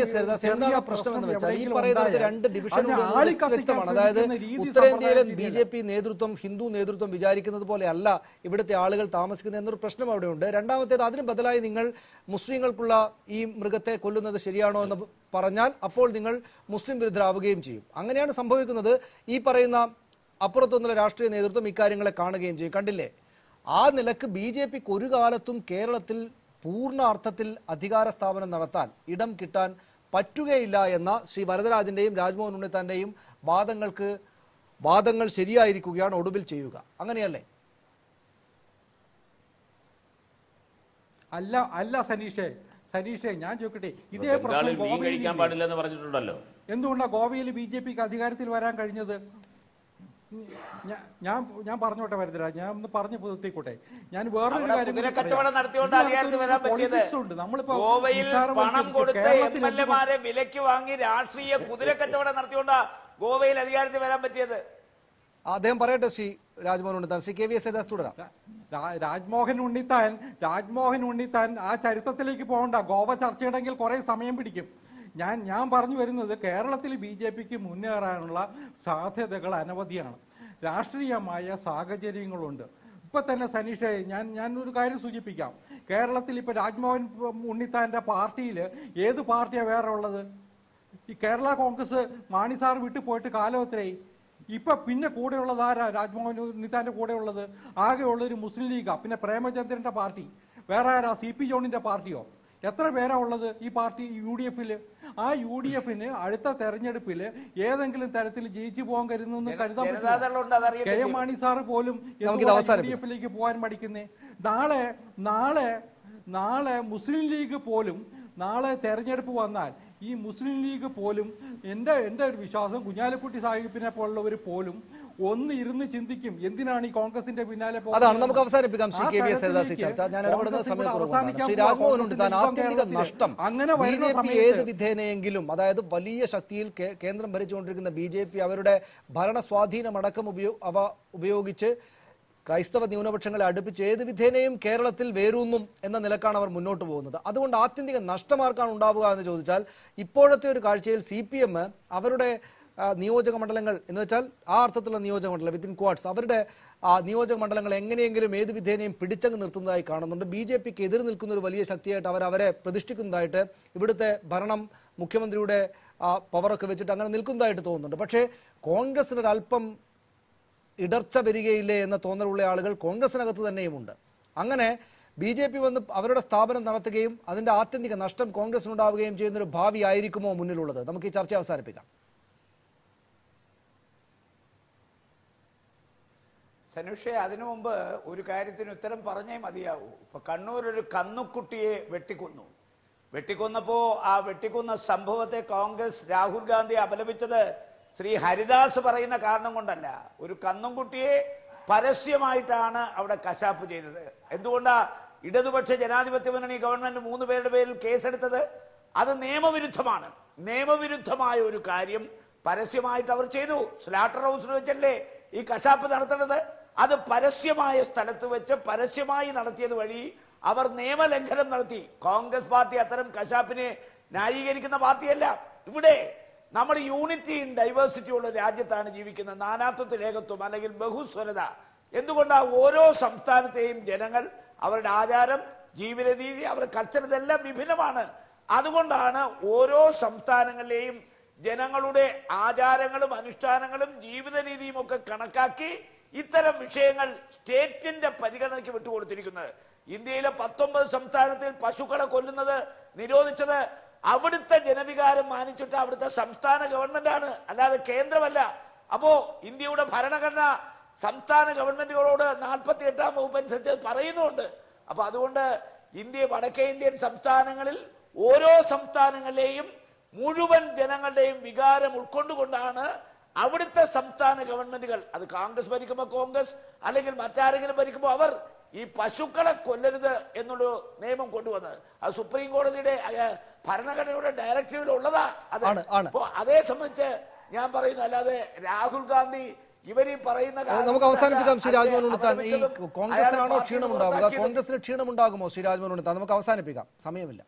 എന്താണ് പ്രശ്നം എന്ന് വെച്ചാൽ ഈ പറയുന്നത് രണ്ട് ഡിവിഷനുകളാണ്. അതായത് ഉത്തരേന്ത്യയിലെ BJP നേതൃത്വം ഹിന്ദു നേതൃത്വം വിചാരിക്കുന്നത് പോലെ അല്ല ഇവിടുത്തെ ആളുകൾ താമസിക്കുന്നത് എന്നൊരു പ്രശ്നം അവിടെയുണ്ട്. രണ്ടാമത്തേത്, അതിന് ബദലായി നിങ്ങൾ മുസ്ലിങ്ങൾക്കുള്ള ഈ മൃഗത്തെ കൊല്ലുന്നത് ശരിയാണോ എന്ന് പറഞ്ഞാൽ അപ്പോൾ നിങ്ങൾ മുസ്ലിം വിരുദ്ധരാവുകയും ചെയ്യും. അങ്ങനെയാണ് സംഭവിക്കുന്നത്. ഈ പറയുന്ന അപ്പുറത്തൊന്നുള്ള രാഷ്ട്രീയ നേതൃത്വം ഇക്കാര്യങ്ങളെ കാണുകയും ചെയ്യും. കണ്ടില്ലേ? ആ നിലക്ക് BJPക്ക് ഒരു കാലത്തും കേരളത്തിൽ പൂർണ്ണ അർത്ഥത്തിൽ അധികാര സ്ഥാപനം നടത്താൻ ഇടം കിട്ടാൻ പറ്റുകയില്ല എന്ന ശ്രീ വരദരാജന്റെയും രാജ്മോഹൻ ഉണ്ണിത്താന്റെയും വാദങ്ങൾക്ക് വാദങ്ങൾ ശരിയായിരിക്കുകയാണ് ഒടുവിൽ ചെയ്യുക. അങ്ങനെയല്ലേ? അല്ല സനീഷേ ഞാൻ ചോദിക്കട്ടെ, ഇതേ പ്രശ്നം പറഞ്ഞിട്ടുണ്ടല്ലോ. എന്തുകൊണ്ടാണ് ഗോവയിൽ BJPക്ക് അധികാരത്തിൽ വരാൻ കഴിഞ്ഞത്? ഞാൻ പറഞ്ഞോട്ടെ വരത്തില്ല, ഞാൻ ഒന്ന് പറഞ്ഞു പുതുത്തിക്കോട്ടെ. ഞാൻ വേറൊരു കാര്യം വിലക്ക് വാങ്ങി രാഷ്ട്രീയ കുതിരക്കച്ചവടം നടത്തിയോണ്ടാ ഗോവയിൽ അധികാരത്തിൽ വരാൻ പറ്റിയത്. അദ്ദേഹം പറയട്ടെ. ശ്രീ രാജ്മോഹൻ ഉണ്ണിത്താൻ, ശ്രീ KVS ഹരിദാസ് തുടരാം. രാജ്മോഹൻ ഉണ്ണിത്താൻ ആ ചരിത്രത്തിലേക്ക് പോകണ്ട. ഗോവ ചർച്ച ചെയ്യണമെങ്കിൽ കുറെ സമയം പിടിക്കും. ഞാൻ പറഞ്ഞു വരുന്നത് കേരളത്തിൽ BJPക്ക് മുന്നേറാനുള്ള സാധ്യതകൾ അനവധിയാണ്. രാഷ്ട്രീയമായ സാഹചര്യങ്ങളുണ്ട്. ഇപ്പൊ തന്നെ സനീഷേ ഞാൻ ഒരു കാര്യം സൂചിപ്പിക്കാം. കേരളത്തിൽ ഇപ്പൊ രാജ്മോഹൻ ഉണ്ണിത്താന്റെ പാർട്ടിയിൽ ഏത് പാർട്ടിയാണ് വേറെ ഉള്ളത്? ഈ കേരള കോൺഗ്രസ് മാണി സാർ വിട്ടു പോയിട്ട് കാലം എത്രയായി? ഇപ്പൊ പിന്നെ കൂടെയുള്ളത് ആരാ? രാജ്മോഹൻ ഉണ്ണിത്താന്റെ കൂടെ ഉള്ളത് ആകെയുള്ളൊരു മുസ്ലിം ലീഗാ, പിന്നെ പ്രേമചന്ദ്രന്റെ പാർട്ടി, വേറെ ആരാ? CP ജോണിന്റെ പാർട്ടിയോ? എത്ര പേരാ ഉള്ളത് ഈ പാർട്ടി UDF-ൽ? ആ UDF-ന് അടുത്ത തെരഞ്ഞെടുപ്പിൽ ഏതെങ്കിലും തരത്തിൽ ജയിച്ചു പോകാൻ കരുതുന്നു കരുതാൻ പറ്റില്ല. KM മാണി സാറ് പോലും UDF-ലേക്ക് പോകാൻ മടിക്കുന്നേ. നാളെ മുസ്ലിം ലീഗ് പോലും നാളെ തെരഞ്ഞെടുപ്പ് വന്നാൽ ഈ മുസ്ലിം ലീഗ് പോലും എൻ്റെ ഒരു വിശ്വാസം കുഞ്ഞാലിക്കുട്ടി സാഹിബിനെ പോലുള്ളവർ പോലും ഒന്ന് ഇരുന്ന് ചിന്തിക്കും, എന്തിനാണ് ഈ കോൺഗ്രസിന്റെ പിന്നാലെ പോകുന്നത്. അതാണ്, നമുക്ക് അവസാനിപ്പിക്കാം. ശ്രീ KVS ഹരിദാസ് ചർച്ച. ഞാൻ ഇടപെടുന്ന സമയം കുറവാണ്. ശ്രീ രാജ്മോഹൻ ഉണ്ണിത്താൻ, ആത്യന്തിക നഷ്ടം BJP ഏത് വിധേനയെങ്കിലും, അതായത് വലിയ ശക്തിയിൽ കേന്ദ്രം ഭരിച്ചുകൊണ്ടിരിക്കുന്ന BJP അവരുടെ ഭരണ സ്വാധീനമടക്കം ഉപയോഗിച്ച് ക്രൈസ്തവ ന്യൂനപക്ഷങ്ങളെ അടുപ്പിച്ച് ഏത് വിധേനയും കേരളത്തിൽ വേരൂന്നും എന്ന നിലക്കാണ് അവർ മുന്നോട്ട് പോകുന്നത്. അതുകൊണ്ട് ആത്യന്തിക നഷ്ടമാർക്കാണ് ഉണ്ടാവുക എന്ന് ചോദിച്ചാൽ ഇപ്പോഴത്തെ ഒരു കാഴ്ചയിൽ CPM അവരുടെ നിയോജക മണ്ഡലങ്ങൾ എന്ന് വെച്ചാൽ ആ അർത്ഥത്തിലുള്ള നിയോജക മണ്ഡലം വിത്തിൻ ക്വാഡ്സ് അവരുടെ നിയോജക മണ്ഡലങ്ങൾ എങ്ങനെയെങ്കിലും ഏത് വിധേനയും പിടിച്ചങ്ങ് നിർത്തുന്നതായി കാണുന്നുണ്ട്. BJPക്ക് എതിർ നിൽക്കുന്ന ഒരു വലിയ ശക്തിയായിട്ട് അവരെ പ്രതിഷ്ഠിക്കുന്നതായിട്ട്, ഇവിടുത്തെ ഭരണം മുഖ്യമന്ത്രിയുടെ പവറൊക്കെ വെച്ചിട്ട് അങ്ങനെ നിൽക്കുന്നതായിട്ട് തോന്നുന്നുണ്ട്. പക്ഷേ കോൺഗ്രസിനൊരല്പം ഇടർച്ച വരികയില്ലേ എന്ന തോന്നലുള്ള ആളുകൾ കോൺഗ്രസിനകത്ത് തന്നെയുമുണ്ട്. അങ്ങനെ BJP വന്ന് അവരുടെ സ്ഥാപനം നടത്തുകയും അതിന്റെ ആത്യന്തിക നഷ്ടം കോൺഗ്രസിനുണ്ടാവുകയും ചെയ്യുന്നൊരു ഭാവി ആയിരിക്കുമോ മുന്നിലുള്ളത്? നമുക്ക് ഈ ചർച്ച അവസാനിപ്പിക്കാം. സനുഷേ, അതിനു മുമ്പ് ഒരു കാര്യത്തിന് ഉത്തരം പറഞ്ഞേ മതിയാവൂ. ഇപ്പൊ കണ്ണൂർ ഒരു കന്നുക്കുട്ടിയെ വെട്ടിക്കൊന്നപ്പോ ആ വെട്ടിക്കൊന്ന സംഭവത്തെ കോൺഗ്രസ് രാഹുൽ ഗാന്ധി അപലപിച്ചത് ശ്രീ ഹരിദാസ് പറയുന്ന കാരണം കൊണ്ടല്ല. ഒരു കന്നുംകുട്ടിയെ പരസ്യമായിട്ടാണ് അവിടെ കശാപ്പ് ചെയ്തത്. എന്തുകൊണ്ടാ ഇടതുപക്ഷ ജനാധിപത്യ മുന്നണി ഗവൺമെന്റ് 3 പേരുടെ പേരിൽ കേസെടുത്തത്? അത് നിയമവിരുദ്ധമാണ്. നിയമവിരുദ്ധമായ ഒരു കാര്യം പരസ്യമായിട്ട് അവർ ചെയ്തു. സ്ലാട്ടർ ഹൗസിൽ വെച്ചല്ലേ ഈ കശാപ്പ് നടത്തേണ്ടത്? അത് പരസ്യമായ സ്ഥലത്ത് വെച്ച് പരസ്യമായി നടത്തിയത് വഴി അവർ നിയമലംഘനം നടത്തി. കോൺഗ്രസ് പാർട്ടി അത്തരം കശാപ്പിനെ ന്യായീകരിക്കുന്ന പാർട്ടിയല്ല. ഇവിടെ നമ്മൾ യൂണിറ്റി ഇൻ ഡൈവേഴ്സിറ്റി ഉള്ള രാജ്യത്താണ് ജീവിക്കുന്നത്. നാനാത്വത്തിൽ ഏകത്വം അല്ലെങ്കിൽ ബഹുസ്വരത. എന്തുകൊണ്ടാണ് ഓരോ സംസ്ഥാനത്തെയും ജനങ്ങൾ അവരുടെ ആചാരം, ജീവിത രീതി, അവരുടെ കൾച്ചർ ഇതെല്ലാം വിഭിന്നമാണ്. അതുകൊണ്ടാണ് ഓരോ സംസ്ഥാനങ്ങളിലെയും ജനങ്ങളുടെ ആചാരങ്ങളും അനുഷ്ഠാനങ്ങളും ജീവിത രീതിയും ഒക്കെ കണക്കാക്കി ഇത്തരം വിഷയങ്ങൾ സ്റ്റേറ്റിന്റെ പരിഗണനയ്ക്ക് വിട്ടുകൊടുത്തിരിക്കുന്നത്. ഇന്ത്യയിലെ 19 സംസ്ഥാനത്തിൽ പശുക്കളെ കൊല്ലുന്നത് നിരോധിച്ചത് അവിടുത്തെ ജനവികാരം മാനിച്ചിട്ട് അവിടുത്തെ സംസ്ഥാന ഗവൺമെന്റാണ്, അല്ലാതെ കേന്ദ്രമല്ല. അപ്പോ ഇന്ത്യയുടെ ഭരണഘടന സംസ്ഥാന ഗവൺമെന്റുകളോട് 48-ാം വകുപ്പ് അനുസരിച്ച് പറയുന്നുണ്ട്. അപ്പൊ അതുകൊണ്ട് വടക്കേ ഇന്ത്യൻ സംസ്ഥാനങ്ങളിൽ ഓരോ സംസ്ഥാനങ്ങളിലെയും മുഴുവൻ ജനങ്ങളുടെയും വികാരം ഉൾക്കൊണ്ടുകൊണ്ടാണ് അവിടുത്തെ സംസ്ഥാന ഗവൺമെന്റുകൾ, അത് കോൺഗ്രസ് ഭരിക്കുമ്പോൾ കോൺഗ്രസ് അല്ലെങ്കിൽ മറ്റാരെങ്കിലും ഭരിക്കുമ്പോൾ അവർ ഈ പശുക്കളെ കൊല്ലരുത് എന്നുള്ള നിയമം കൊണ്ടുവന്നത്. അത് സുപ്രീം കോടതിയുടെ ഭരണഘടനയുടെ ഡയറക്റ്റീവിൽ ഉള്ളതാ. അതേ സംബന്ധിച്ച് ഞാൻ പറയുന്നു, അല്ലാതെ രാഹുൽ ഗാന്ധി ഇവരീ പറയുന്ന നമുക്ക് അവസാനിപ്പിക്കാം. ശ്രീ രാജ്മോഹൻ ഉണ്ണിത്താൻ, ഈ കോൺഗ്രസിനാണോ ക്ഷീണമുണ്ടാവുക? കോൺഗ്രസിന് ക്ഷീണമുണ്ടാകുമോ? ശ്രീ രാജ്മോഹൻ ഉണ്ണിത്താൻ, നമുക്ക് അവസാനിപ്പിക്കാം, സമയമില്ല.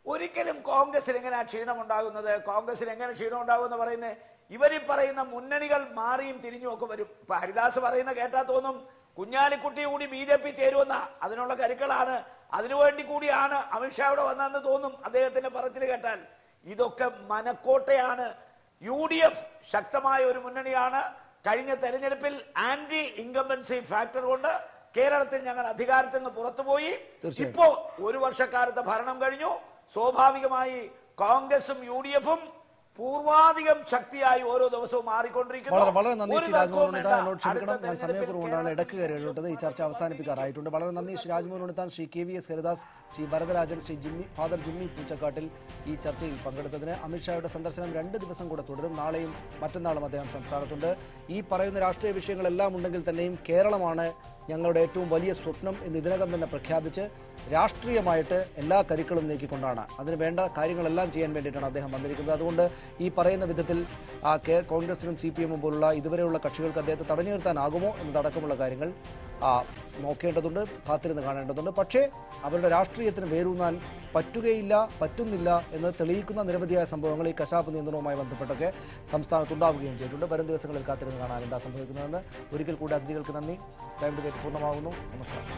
ഒരിക്കലും കോൺഗ്രസിന് എങ്ങനെയാ ക്ഷീണമുണ്ടാകുന്നത്? കോൺഗ്രസിന് എങ്ങനെ ക്ഷീണം ഉണ്ടാകുമെന്ന് പറയുന്നത് ഇവരീ പറയുന്ന മുന്നണികൾ മാറിയും തിരിഞ്ഞും ഒക്കെ വരും. ഇപ്പൊ ഹരിദാസ് പറയുന്ന കേട്ടാ തോന്നും കുഞ്ഞാലിക്കുട്ടി കൂടി BJP ചേരുമെന്ന. അതിനുള്ള കരുക്കളാണ്, അതിനുവേണ്ടി കൂടിയാണ് അമിത്ഷാ ഇവിടെ വന്നതെന്ന് തോന്നും അദ്ദേഹത്തിന്റെ പറച്ചിൽ കേട്ടാൽ. ഇതൊക്കെ മനക്കോട്ടയാണ്. UDF ശക്തമായ ഒരു മുന്നണിയാണ്. കഴിഞ്ഞ തെരഞ്ഞെടുപ്പിൽ ആന്റി ഇൻകംബൻസി ഫാക്ടർ കൊണ്ട് കേരളത്തിൽ ഞങ്ങൾ അധികാരത്തിൽ നിന്ന് പുറത്തുപോയി. ഇപ്പോ 1 വർഷക്കാലത്തെ ഭരണം കഴിഞ്ഞു. സ്വാഭാവികമായി കോൺഗ്രസും UDF-ഉം പൂർവാധികം ശക്തിയായി ഓരോ ദിവസവും മാറിക്കൊണ്ടിരിക്കുന്നു. വളരെ നന്ദി ശ്രീ രാജ്മോഹൻ ഉണ്ണിത്താൻ. എന്നോട് ക്ഷമിക്കണം, ഞാൻ സമയക്കുറവുകൊണ്ടാണ് ഇടക്ക് കയറിയിട്ടുള്ളത്. ഈ ചർച്ച അവസാനിപ്പിക്കാറായിട്ടുണ്ട്. വളരെ നന്ദി Shri Rajmohan Unnithan, Shri KVS Haridas, Shri Varadarajan, Shri father Jimmy Poochakkattil ഈ ചർച്ചയിൽ പങ്കെടുത്തതിന്. അമിത്ഷായുടെ സന്ദർശനം 2 ദിവസം കൂടെ തുടരും. നാളെയും മറ്റന്നാളും അദ്ദേഹം സംസ്ഥാനത്തുണ്ട്. ഈ പറയുന്ന രാഷ്ട്രീയ വിഷയങ്ങളെല്ലാം ഉണ്ടെങ്കിൽ തന്നെയും കേരളമാണ് ഞങ്ങളുടെ ഏറ്റവും വലിയ സ്വപ്നം എന്ന് ഇതിനകം തന്നെ പ്രഖ്യാപിച്ച് രാഷ്ട്രീയമായിട്ട് എല്ലാ കരുക്കളും നീക്കിക്കൊണ്ടാണ് അതിന് വേണ്ട കാര്യങ്ങളെല്ലാം ചെയ്യാൻ വേണ്ടിയിട്ടാണ് അദ്ദേഹം വന്നിരിക്കുന്നത്. അതുകൊണ്ട് ഈ പറയുന്ന വിധത്തിൽ കോൺഗ്രസിനും CPM പോലുള്ള ഇതുവരെയുള്ള കക്ഷികൾക്ക് അദ്ദേഹത്തെ തടഞ്ഞു നിർത്താനാകുമോ എന്നതടക്കമുള്ള കാര്യങ്ങൾ നോക്കേണ്ടതുണ്ട്, കാത്തിരുന്ന് കാണേണ്ടതുണ്ട്. പക്ഷേ അവരുടെ രാഷ്ട്രീയത്തിന് വേരൂന്നാൻ പറ്റുന്നില്ല എന്ന് തെളിയിക്കുന്ന നിരവധിയായ സംഭവങ്ങൾ ഈ കശാപ്പ് നിയന്ത്രണവുമായി ബന്ധപ്പെട്ടൊക്കെ സംസ്ഥാനത്തുണ്ടാവുകയും ചെയ്തിട്ടുണ്ട്. വരും ദിവസങ്ങളിൽ കാത്തിരുന്ന് കാണാൻ എന്താ സംഭവിക്കുന്നതെന്ന്. ഒരിക്കൽ കൂടി അതിഥികൾക്ക് നന്ദി. ടൈം ഡിബേറ്റ് പൂർണ്ണമാകുന്നു. നമസ്കാരം.